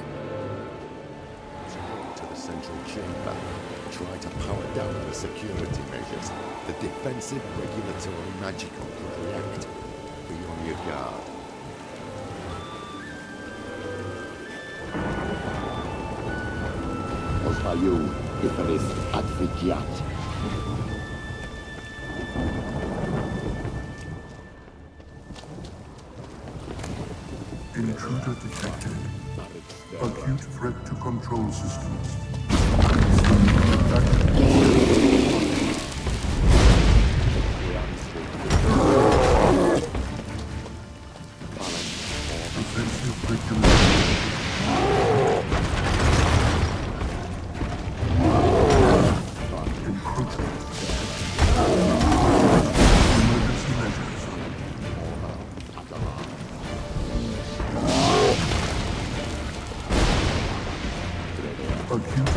To the central chamber. Try to power down the security measures. The defensive regulatory magical could react. Be on your guard. Osvayu, Iferith Advigiat. Intruder detected. Acute threat to control systems. Defensive regulation. Encroachment. Emergency measures. Acute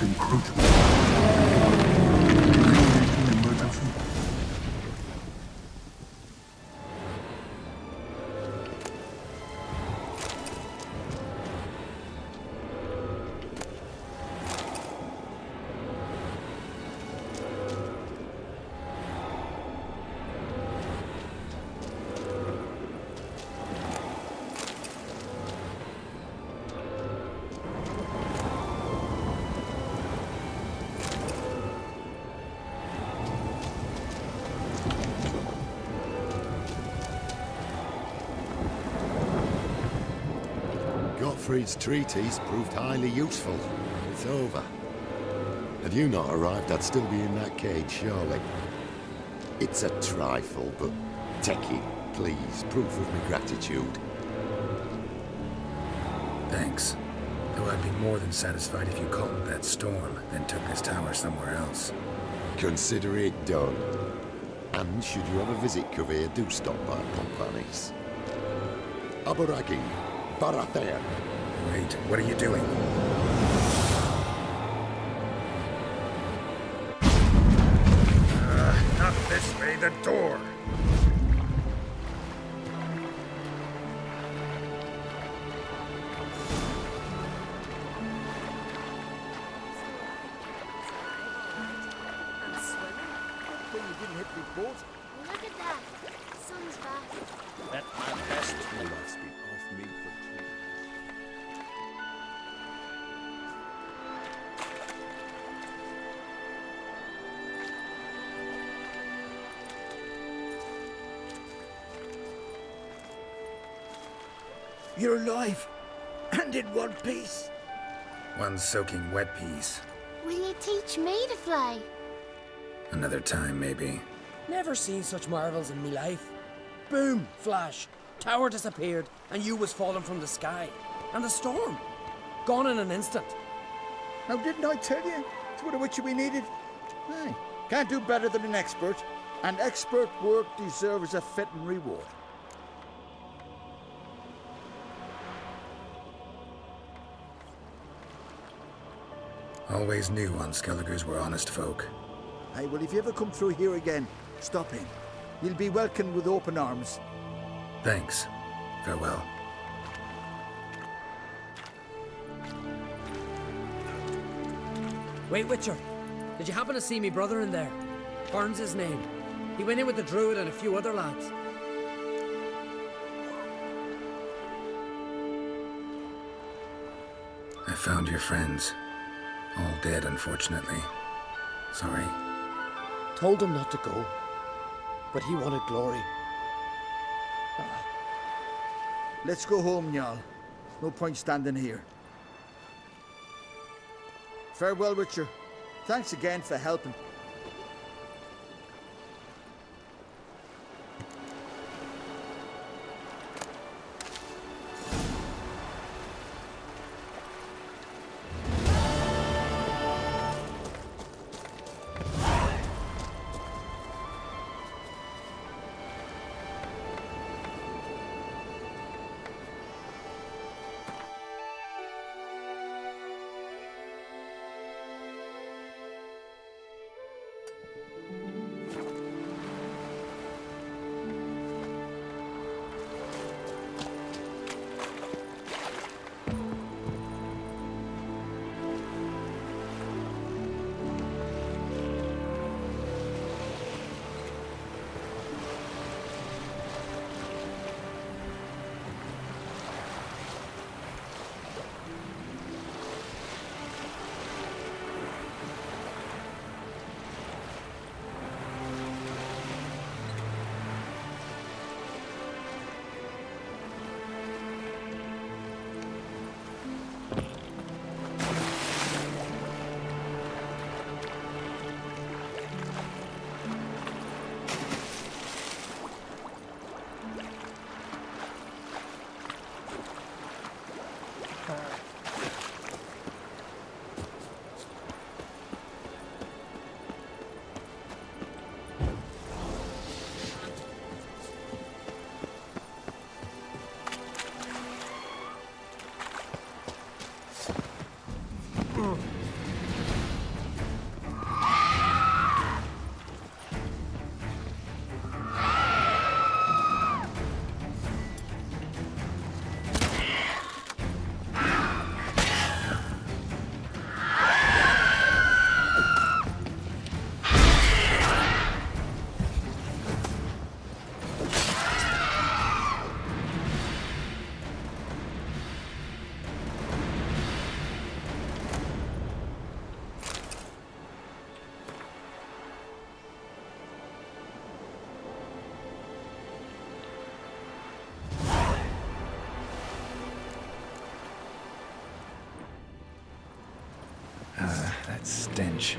encroachment. Initiating emergency. Gottfried's treatise proved highly useful. It's over. Had you not arrived, I'd still be in that cage, surely. It's a trifle, but take it, please. Proof of my gratitude. Thanks. Though I'd be more than satisfied if you calmed that storm, then took this tower somewhere else. Consider it done. And should you ever visit Kuvir, do stop by Pompanis. Aboragi, Barather. Wait, what are you doing? Not this way, the door! Look at that. Sun's back. That my best will must be off me for two. You're alive, and in one piece. One soaking wet piece. Will you teach me to fly? Another time, maybe. Never seen such marvels in me life. Boom, flash, tower disappeared, and you was falling from the sky. And the storm, gone in an instant. Now, didn't I tell you? It's what a witcher we needed. Aye. Can't do better than an expert, and expert work deserves a fitting reward. Always knew Unskelligers were honest folk. Aye, well, if you ever come through here again, stop in. You'll be welcomed with open arms. Thanks. Farewell. Wait, Witcher. Did you happen to see me brother in there? Burns his name. He went in with the druid and a few other lads. I found your friends. All dead, unfortunately. Sorry. Told him not to go, but he wanted glory. Let's go home, Jarl. No point standing here. Farewell, Witcher. Thanks again for helping. that stench.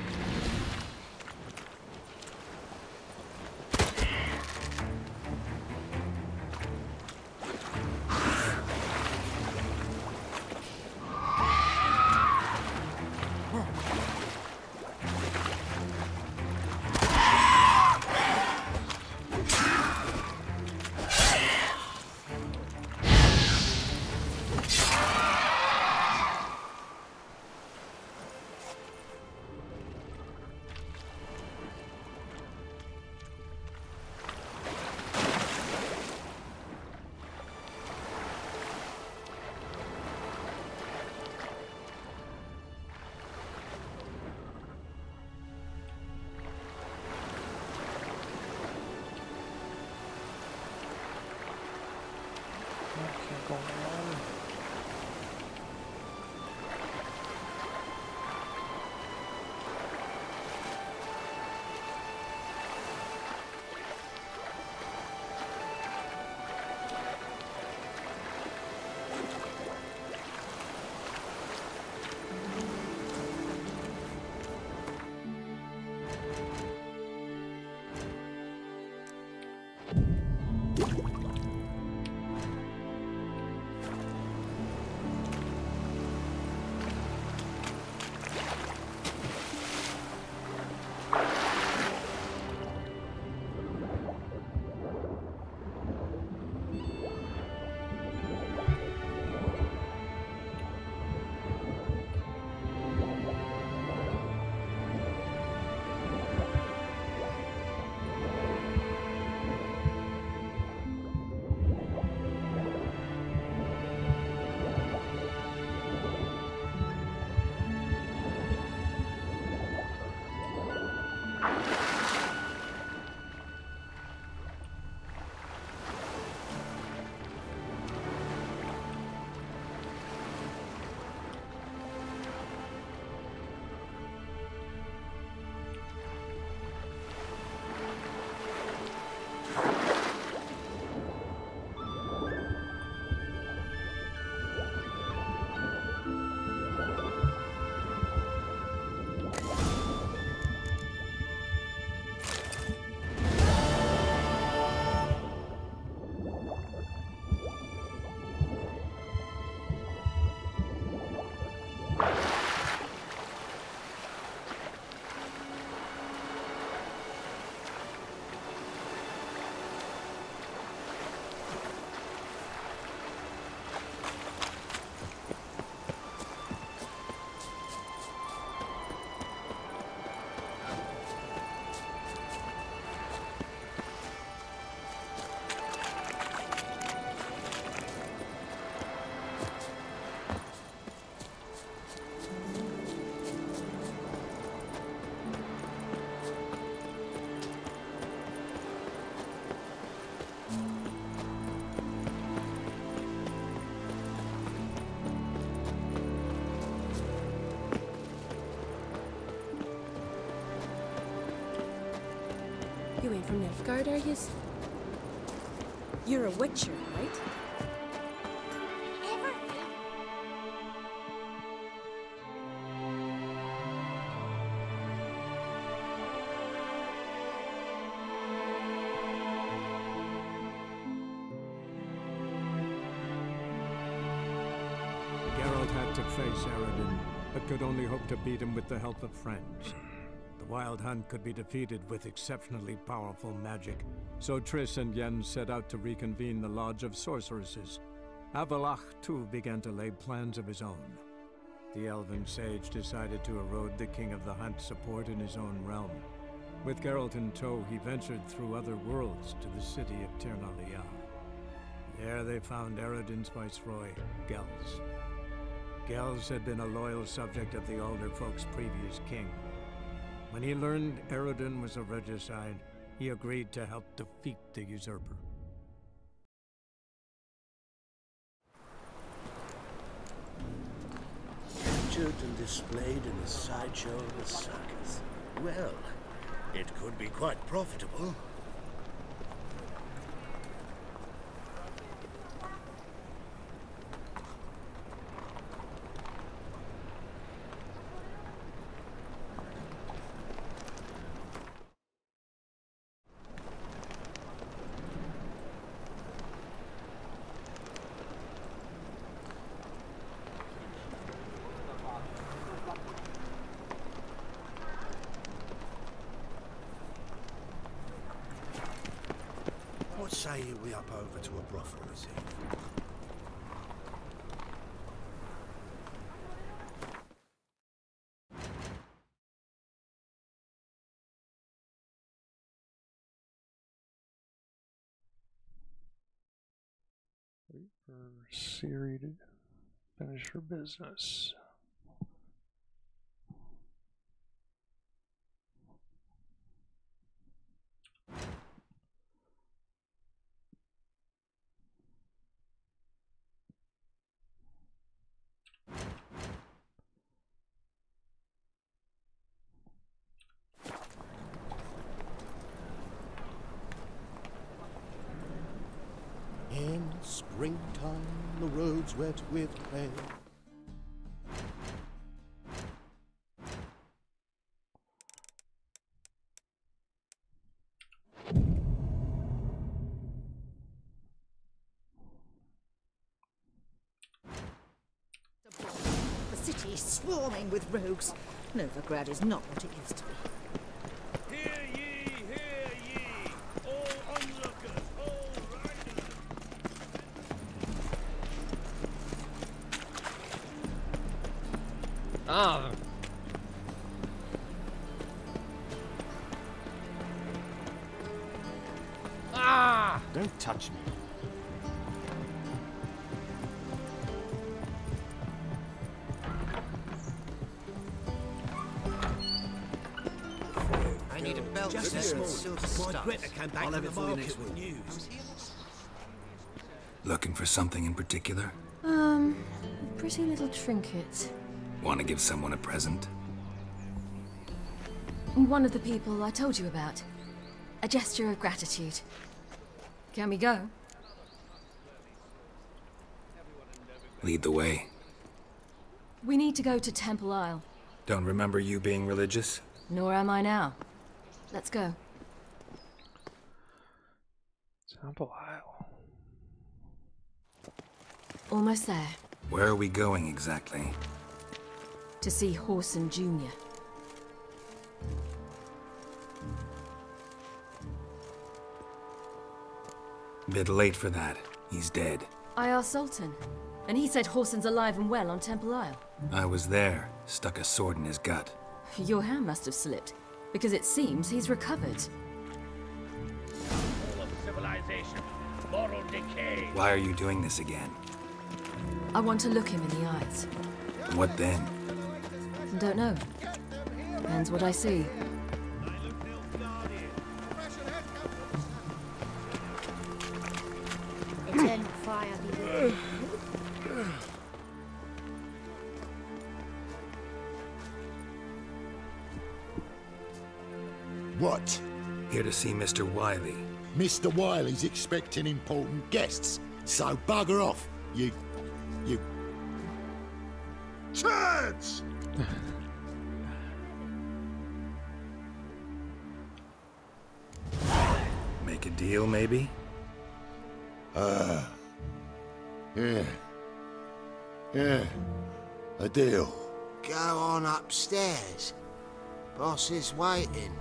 You ain't from Nilfgaard, are yous? You're a witcher, right? Geralt had to face Aradin, but could only hope to beat him with the help of friends. The Wild Hunt could be defeated with exceptionally powerful magic, so Triss and Yen set out to reconvene the Lodge of Sorceresses. Avalach, too, began to lay plans of his own. The elven sage decided to erode the King of the Hunt's support in his own realm. With Geralt in tow, he ventured through other worlds to the city of Tirnalia. There they found Aradin's viceroy, Gels. Gels had been a loyal subject of the Alder folk's previous king. When he learned Aradin was a regicide, he agreed to help defeat the usurper. Captured and displayed in a sideshow of a circus. Well, it could be quite profitable. say we up over to a brothel this evening? Wait for Siri to finish her business. In springtime, the roads wet with clay. The city is swarming with rogues. Novigrad is not what it used to be. Hear ye, all onlookers, all riders. Ah. Ah! Don't touch me. I need a belt Just set this with morning, silver my studs. Greta came back I'll from have the it for you market next with week. news. Looking for something in particular? A pretty little trinket. Want to give someone a present? One of the people I told you about. A gesture of gratitude. Can we go? Lead the way. We need to go to Temple Isle. Don't remember you being religious? Nor am I now. Let's go. Temple Isle. Almost there. Where are we going exactly? To see Horson Jr. Bit late for that. He's dead. I asked Sultan, and he said Horson's alive and well on Temple Isle. I was there. Stuck a sword in his gut. Your hand must have slipped, because it seems he's recovered. All of civilization, moral decay. Why are you doing this again? I want to look him in the eyes. What then? Don't know. Depends what I see. Eternal fire be with you. What? Here to see Mr. Wiley. Mr. Wiley's expecting important guests, so bugger off, you turds! Make a deal, maybe? Yeah. Yeah. A deal. Go on upstairs. Boss is waiting.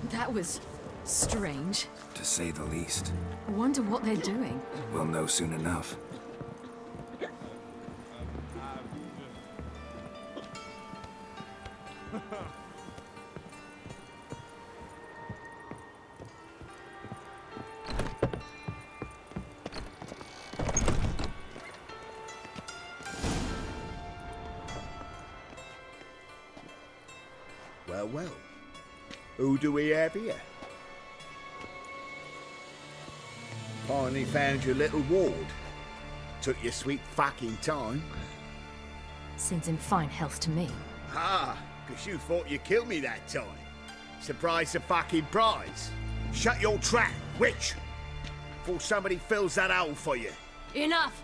That was strange. To say the least. I wonder what they're doing. We'll know soon enough. Well, well. Who do we have here? Finally found your little ward. Took your sweet fucking time. Seems in fine health to me. Ah, because you thought you killed me that time. Surprise the fucking prize. Shut your trap, witch! Before somebody fills that hole for you. Enough!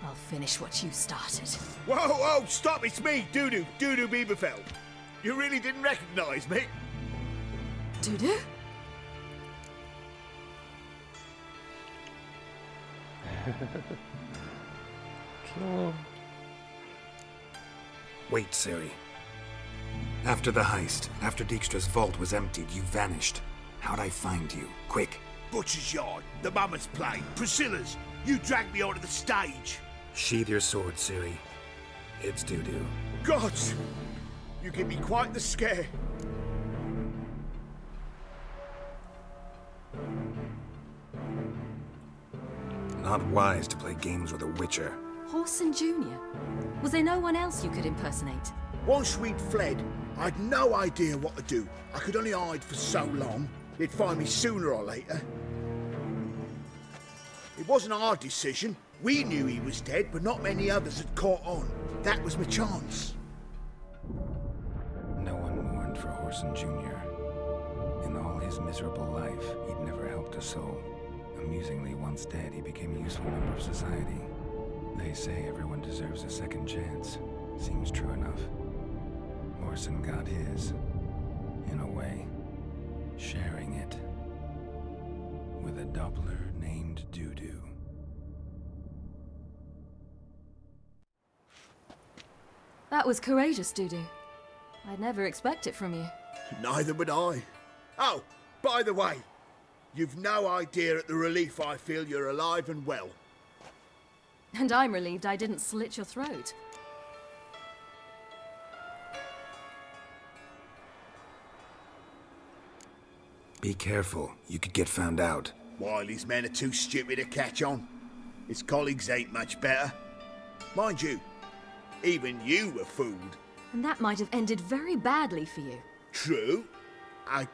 I'll finish what you started. Whoa, whoa, stop, it's me, Dudu Bieberfeld. You really didn't recognize me? Dudu? Kill him. Wait, Siri. After the heist, after Dijkstra's vault was emptied, you vanished. How'd I find you? Quick. Butcher's Yard, the Mama's Play, Priscilla's. You dragged me onto the stage. Sheathe your sword, Ciri. It's doo-doo. Gods! You give me quite the scare. Not wise to play games with a witcher. Whoreson Jr.? Was there no one else you could impersonate? Once we'd fled, I'd no idea what to do. I could only hide for so long. They'd find me sooner or later. It wasn't our decision. We knew he was dead, but not many others had caught on. That was my chance. No one mourned for Whoreson Jr. In all his miserable life, he'd never helped a soul. Amusingly, once dead, he became a useful member of society. They say everyone deserves a second chance. Seems true enough. Whoreson got his, in a way, sharing it with a Doppler named Doo-Doo. That was courageous, Doo-Doo. I'd never expect it from you. Neither would I. Oh, by the way, you've no idea at the relief I feel you're alive and well. And I'm relieved I didn't slit your throat. Be careful. You could get found out. Wiley's men are too stupid to catch on. His colleagues ain't much better. Mind you, even you were fooled. And that might have ended very badly for you. True. I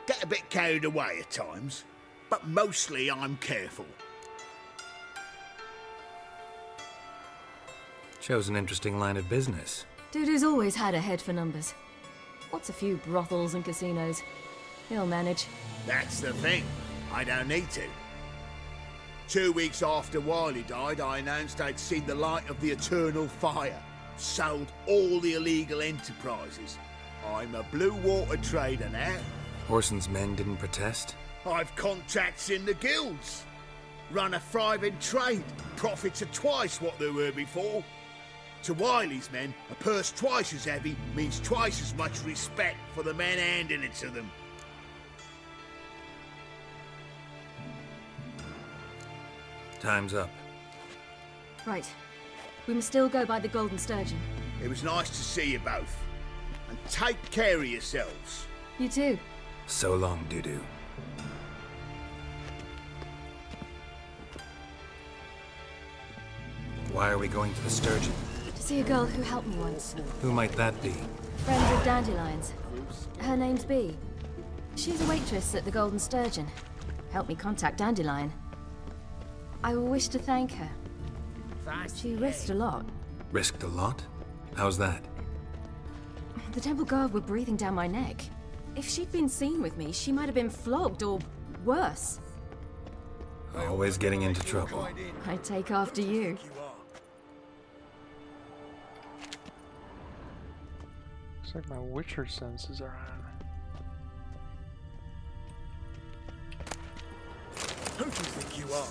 get a bit carried away at times, but mostly I'm careful. Chose an interesting line of business. Doo-Doo's always had a head for numbers. What's a few brothels and casinos? He'll manage. That's the thing. I don't need to. 2 weeks after Wiley died, I announced I'd seen the light of the eternal fire. Sold all the illegal enterprises. I'm a blue water trader now. Whoreson's men didn't protest? I've contacts in the guilds. Run a thriving trade. Profits are twice what they were before. To Wiley's men, a purse twice as heavy means twice as much respect for the men handing it to them. Time's up. Right. We must still go by the Golden Sturgeon. It was nice to see you both. And take care of yourselves. You too. So long, Doo-Doo. Why are we going to the Sturgeon? To see a girl who helped me once. Who might that be? Friend of Dandelion's. Her name's Bee. She's a waitress at the Golden Sturgeon. Helped me contact Dandelion. I wish to thank her. She risked a lot. Risked a lot? How's that? The Temple Guard were breathing down my neck. If she'd been seen with me, she might have been flogged or worse. Always getting into trouble. I take after you. Looks like my Witcher senses are on. Who do you think you are?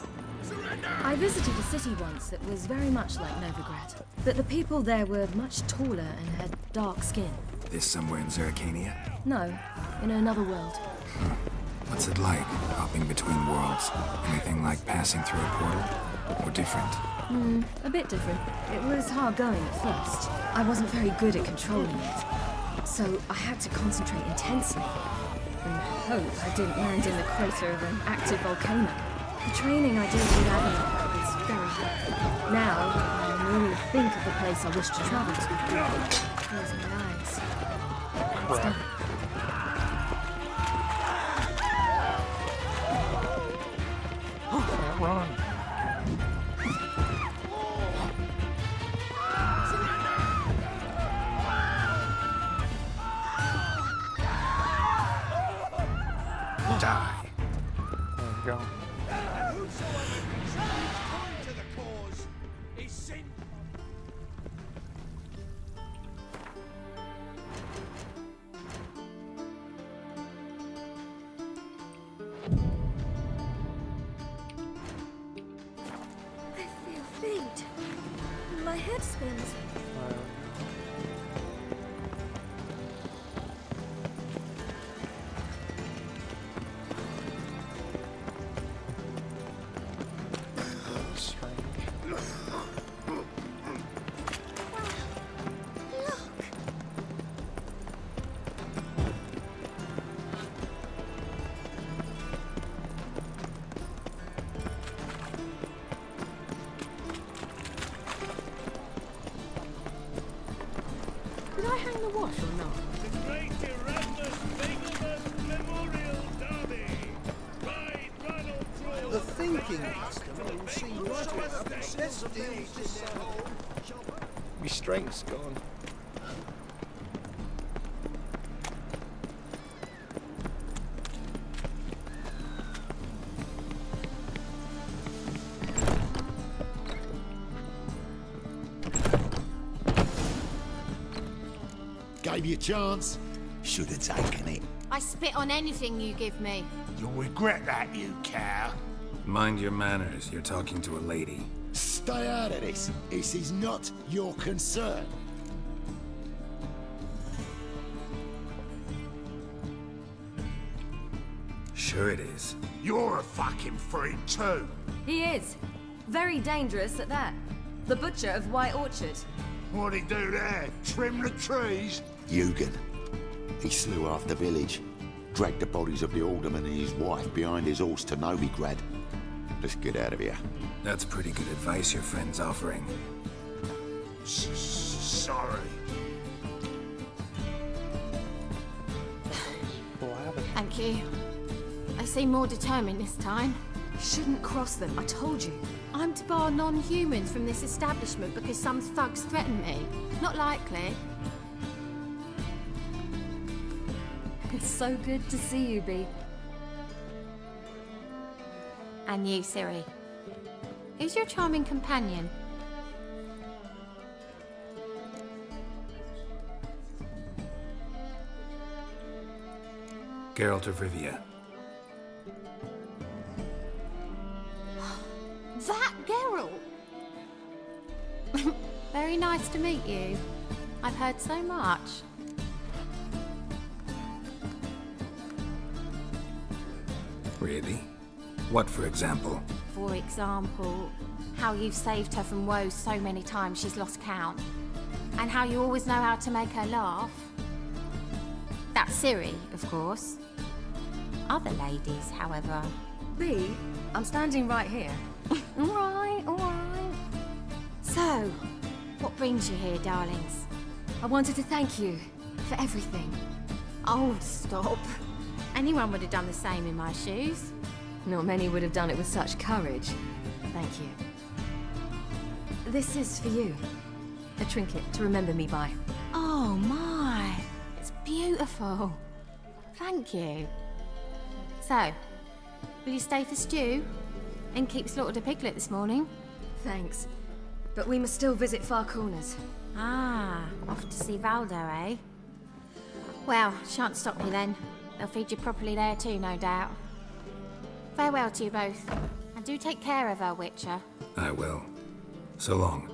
I visited a city once that was very much like Novigrad, but the people there were much taller and had dark skin. This somewhere in Zerrikania? No, in another world. What's it like, hopping between worlds? Anything like passing through a portal? Or different? A bit different. It was hard going at first. I wasn't very good at controlling it, so I had to concentrate intensely and hope I didn't land in the crater of an active volcano. The training I did with Avalon was very helpful. Now, I merely think of the place I wish to travel to. Close my eyes. And it's done. Run. Die. There we go. My head spins. I hang the wash or not? The thinking master will see right enough. Let's deal with this. My strength's gone. Gave you a chance. Should have taken it. I spit on anything you give me. You'll regret that, you cow. Mind your manners. You're talking to a lady. Stay out of this. This is not your concern. Sure it is. You're a fucking freak too. He is. Very dangerous at that. The butcher of White Orchard. What'd he do there? Trim the trees? Eugen. He slew half the village. Dragged the bodies of the alderman and his wife behind his horse to Novigrad. Let's get out of here. That's pretty good advice your friend's offering. Sorry. Thank you. I seem more determined this time. Shouldn't cross them, I told you. I'm to bar non-humans from this establishment because some thugs threaten me. Not likely. It's so good to see you, Bee. And you, Ciri. Who's your charming companion? Geralt of Rivia. That Geralt! Very nice to meet you. I've heard so much. Really? What, for example? For example, how you've saved her from woes so many times she's lost count. And how you always know how to make her laugh. That's Ciri, of course. Other ladies, however... Bee, I'm standing right here. All right, all right. So, what brings you here, darlings? I wanted to thank you for everything. Oh, stop. Anyone would have done the same in my shoes. Not many would have done it with such courage. Thank you. This is for you. A trinket to remember me by. Oh, my. It's beautiful. Thank you. So, will you stay for stew? And keep slaughtered a piglet this morning? Thanks. But we must still visit Far Corners. Ah, off to see Valdo, eh? Well, shan't stop you then. They'll feed you properly there too, no doubt. Farewell to you both. And do take care of her, Witcher. I will. So long.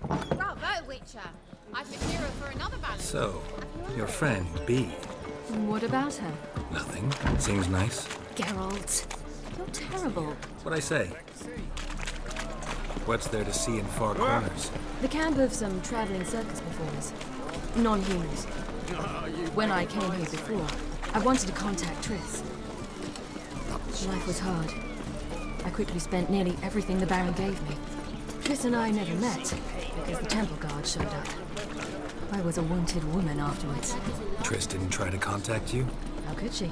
Bravo, Witcher! I've been hero for another balance. So, your friend, Bee. What about her? Nothing. Seems nice. Geralt, you're terrible. That's what I say. What's there to see in Far Corners? The camp of some traveling circus performers. Non-humans. When I came here before, I wanted to contact Triss. Life was hard. I quickly spent nearly everything the Baron gave me. Triss and I never met, because the temple guard showed up. I was a wanted woman afterwards. Triss didn't try to contact you? How could she?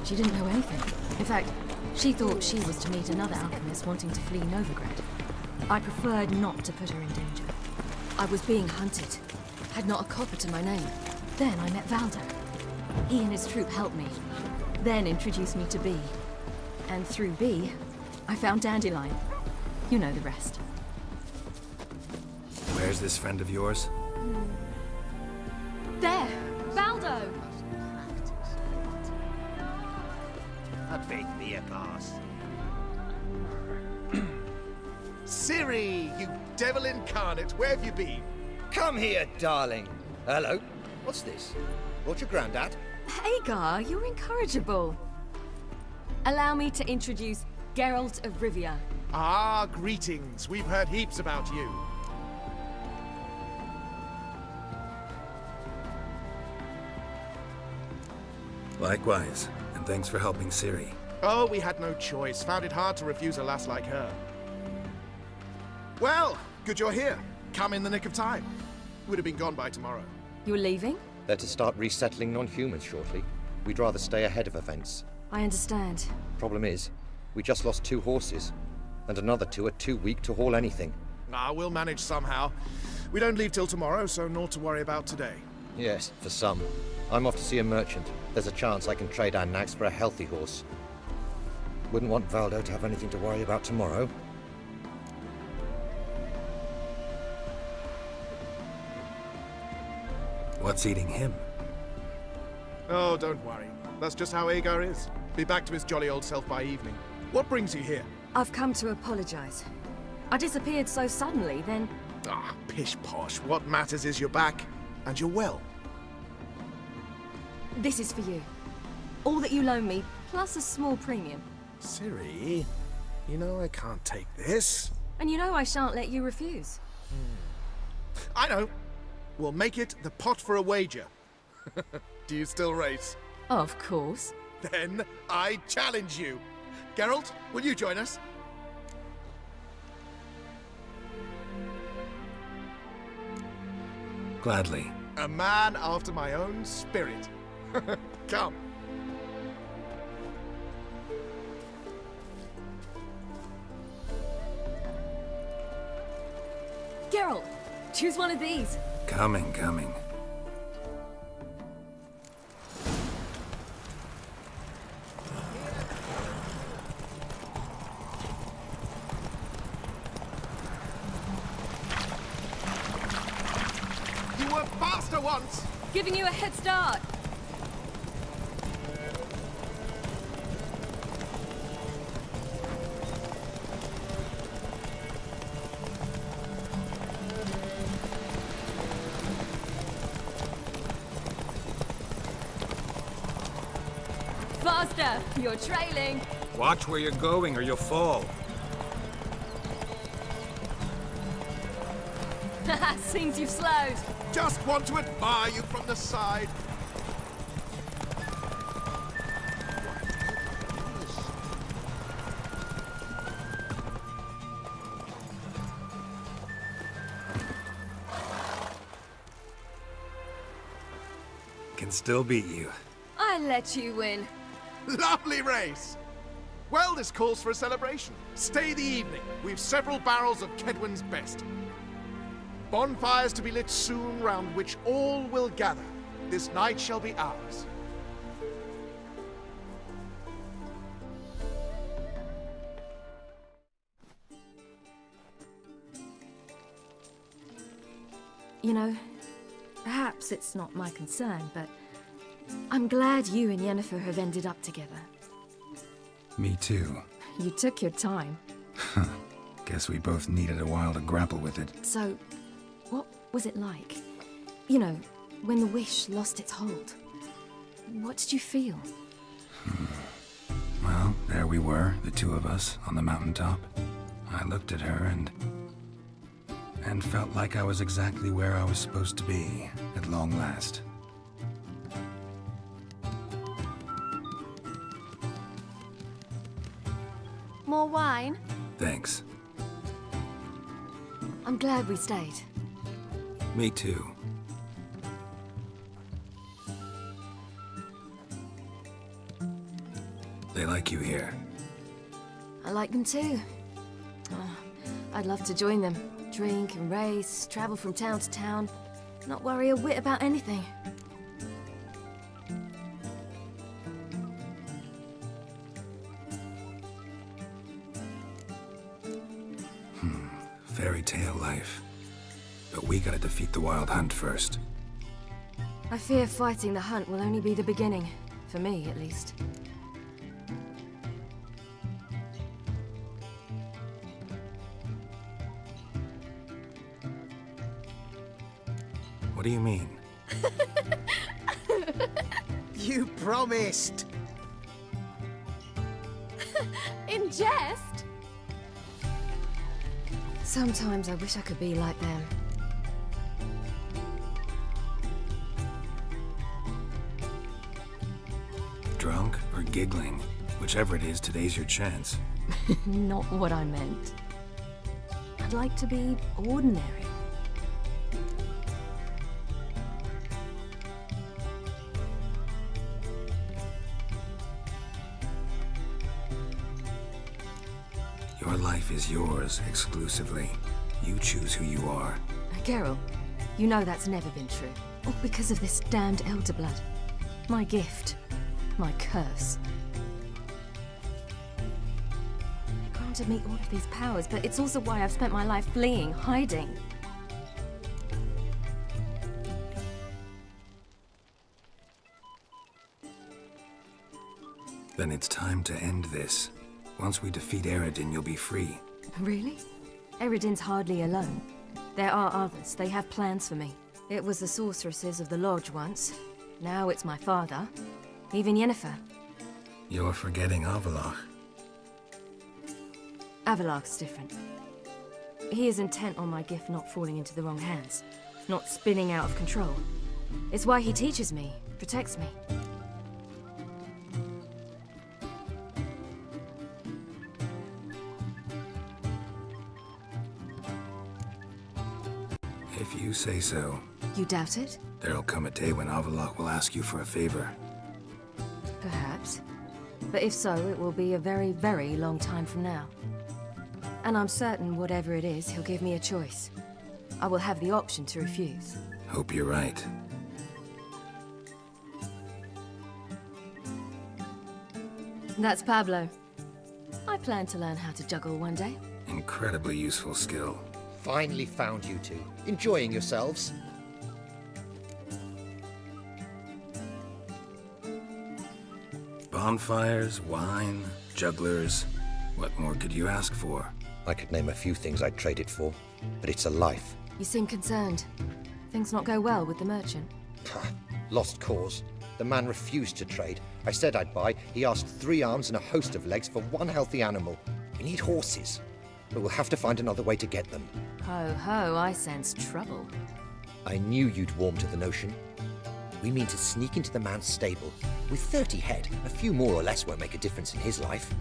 She didn't know anything. In fact, she thought she was to meet another alchemist wanting to flee Novigrad. I preferred not to put her in danger. I was being hunted. Had not a copper to my name. Then I met Valdo. He and his troop helped me. Then introduced me to Bee. And through Bee, I found Dandelion. You know the rest. Where's this friend of yours? There! Valdo! I beg me a pass. Ciri, you devil incarnate, where have you been? Come here, darling. Hello. What's this? Brought your granddad? Hagar, you're incorrigible. Allow me to introduce Geralt of Rivia. Ah, greetings. We've heard heaps about you. Likewise, and thanks for helping Ciri. Oh, we had no choice. Found it hard to refuse a lass like her. Well, good you're here. come in the nick of time. Would have been gone by tomorrow. You're leaving? They're to start resettling non-humans shortly. We'd rather stay ahead of events. I understand. Problem is, we just lost 2 horses, and another 2 are too weak to haul anything. We'll manage somehow. We don't leave till tomorrow, so naught to worry about today. Yes, for some. I'm off to see a merchant. There's a chance I can trade our nags for a healthy horse. Wouldn't want Valdo to have anything to worry about tomorrow. What's eating him? Oh, don't worry. That's just how Agar is. Be back to his jolly old self by evening. What brings you here? I've come to apologize. I disappeared so suddenly, then... Pish posh. What matters is you're back, and you're well. This is for you. All that you loan me, plus a small premium. Ciri, you know I can't take this. And you know I shan't let you refuse. I know. We'll make it the pot for a wager. Do you still race? Of course. Then I challenge you. Geralt, will you join us? Gladly. A man after my own spirit. Come. Geralt, choose one of these. Coming. You were faster once! Giving you a head start. Faster! You're trailing. Watch where you're going or you'll fall. Seems you've slowed. Just want to admire you from the side. Can still beat you. I let you win. Lovely race! Well, this calls for a celebration. Stay the evening. We've several barrels of Kedwin's best. Bonfires to be lit soon, round which all will gather. This night shall be ours. You know, perhaps it's not my concern, but I'm glad you and Yennefer have ended up together. Me too. You took your time. Guess we both needed a while to grapple with it. So, what was it like? You know, when the wish lost its hold. What did you feel? Well, there we were, the 2 of us, on the mountaintop. I looked at her and felt like I was exactly where I was supposed to be, at long last. More wine? Thanks. I'm glad we stayed. Me too. They like you here. I like them too. Oh, I'd love to join them. Drink and race, travel from town to town. Not worry a whit about anything. Fairy tale life. But we gotta defeat the Wild Hunt first. I fear fighting the hunt will only be the beginning. For me, at least. What do you mean? You promised! In jest? Sometimes I wish I could be like them. Drunk or giggling? Whichever it is, today's your chance. Not what I meant. I'd like to be ordinary. life is yours exclusively. You choose who you are. Geralt, you know that's never been true. All because of this damned elder blood. My gift. My curse. It granted me all of these powers, but it's also why I've spent my life fleeing, hiding. Then it's time to end this. Once we defeat Eredin, you'll be free. Really? Eredin's hardly alone. There are others. They have plans for me. It was the sorceresses of the Lodge once. Now it's my father. Even Yennefer. You're forgetting Avallac'h. Avallac'h's different. He is intent on my gift not falling into the wrong hands. Not spinning out of control. It's why he teaches me, protects me. If you say so. You doubt it? There'll come a day when Avallac'h will ask you for a favor. Perhaps. But if so, it will be a very, very long time from now. And I'm certain whatever it is, he'll give me a choice. I will have the option to refuse. Hope you're right. That's Pablo. I plan to learn how to juggle one day. Incredibly useful skill. Finally found you two. Enjoying yourselves? Bonfires, wine, jugglers. What more could you ask for? I could name a few things I'd trade it for, but it's a life. You seem concerned. Things not go well with the merchant? Lost cause. The man refused to trade. I said I'd buy. He asked 3 arms and a host of legs for 1 healthy animal. We need horses, but we'll have to find another way to get them. Ho ho, I sense trouble. I knew you'd warm to the notion. We mean to sneak into the man's stable. With 30 head, a few more or less won't make a difference in his life.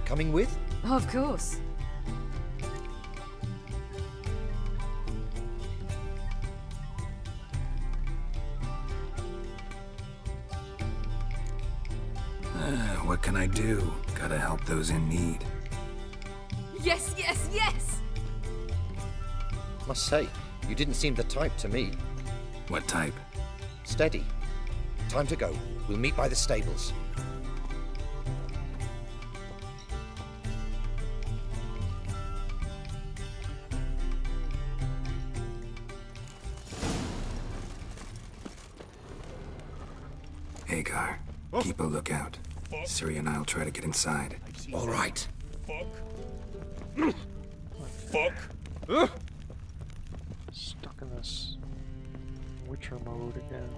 Coming with? Of course. What can I do? Gotta help those in need. Yes, yes, yes! Must say, you didn't seem the type to me. What type? Steady. Time to go. We'll meet by the stables. Hagar, keep a lookout. Ciri and I'll try to get inside. All right. Fuck. Fuck. Stuck in this Witcher mode again.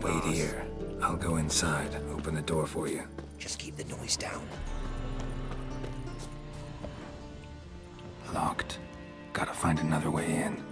Wait here. I'll go inside. Open the door for you. Just keep the noise down. Locked. Gotta find another way in.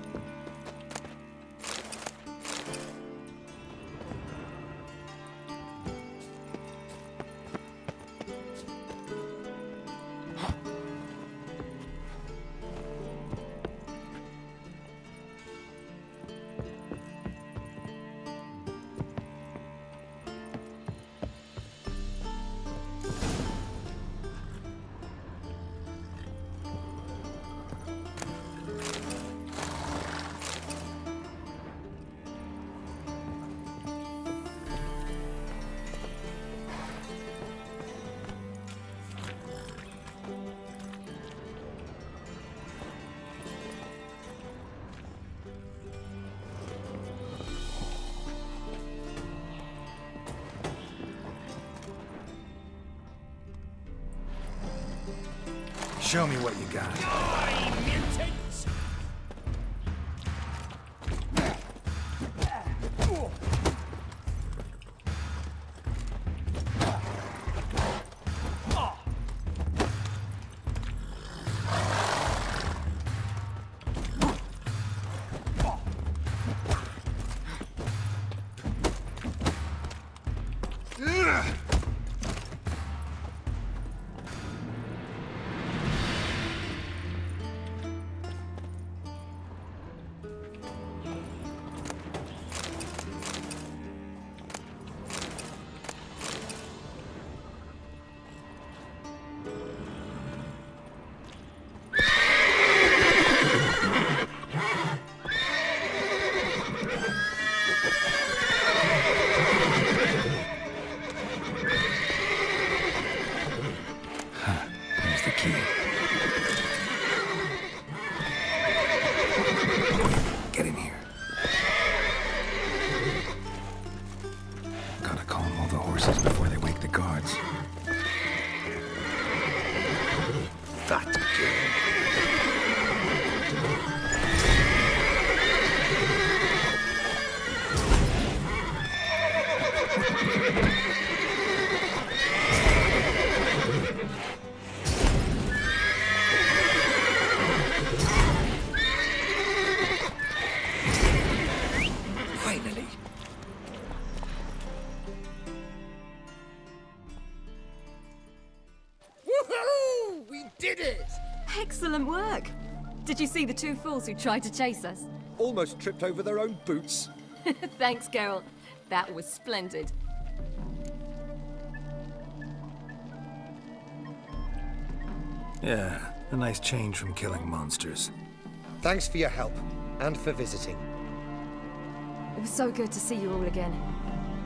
Show me what you got. Mutants! Did you see the two fools who tried to chase us? Almost tripped over their own boots. Thanks, Geralt. That was splendid. Yeah, a nice change from killing monsters. Thanks for your help, and for visiting. It was so good to see you all again.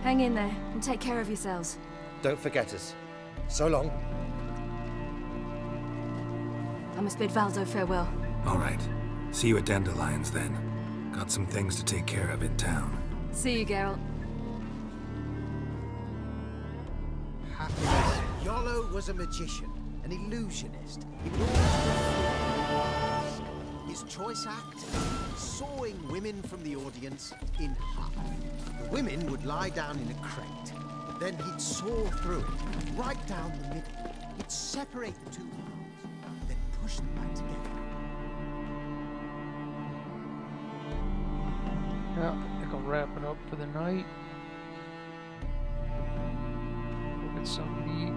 Hang in there, and take care of yourselves. Don't forget us. So long. I must bid Valdo farewell. All right. See you at Dandelions, then. Got some things to take care of in town. See you, Geralt. Happiness. Yolo was a magician, an illusionist. He would always his choice act, sawing women from the audience in half. The women would lie down in a crate. Then he'd saw through it, right down the middle. He'd separate the two halves, then push them back together. Yeah, I think I'll wrap it up for the night. Go get something to eat.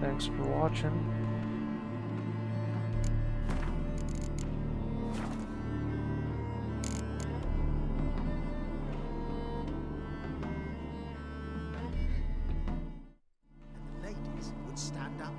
Thanks for watching. And the ladies would stand up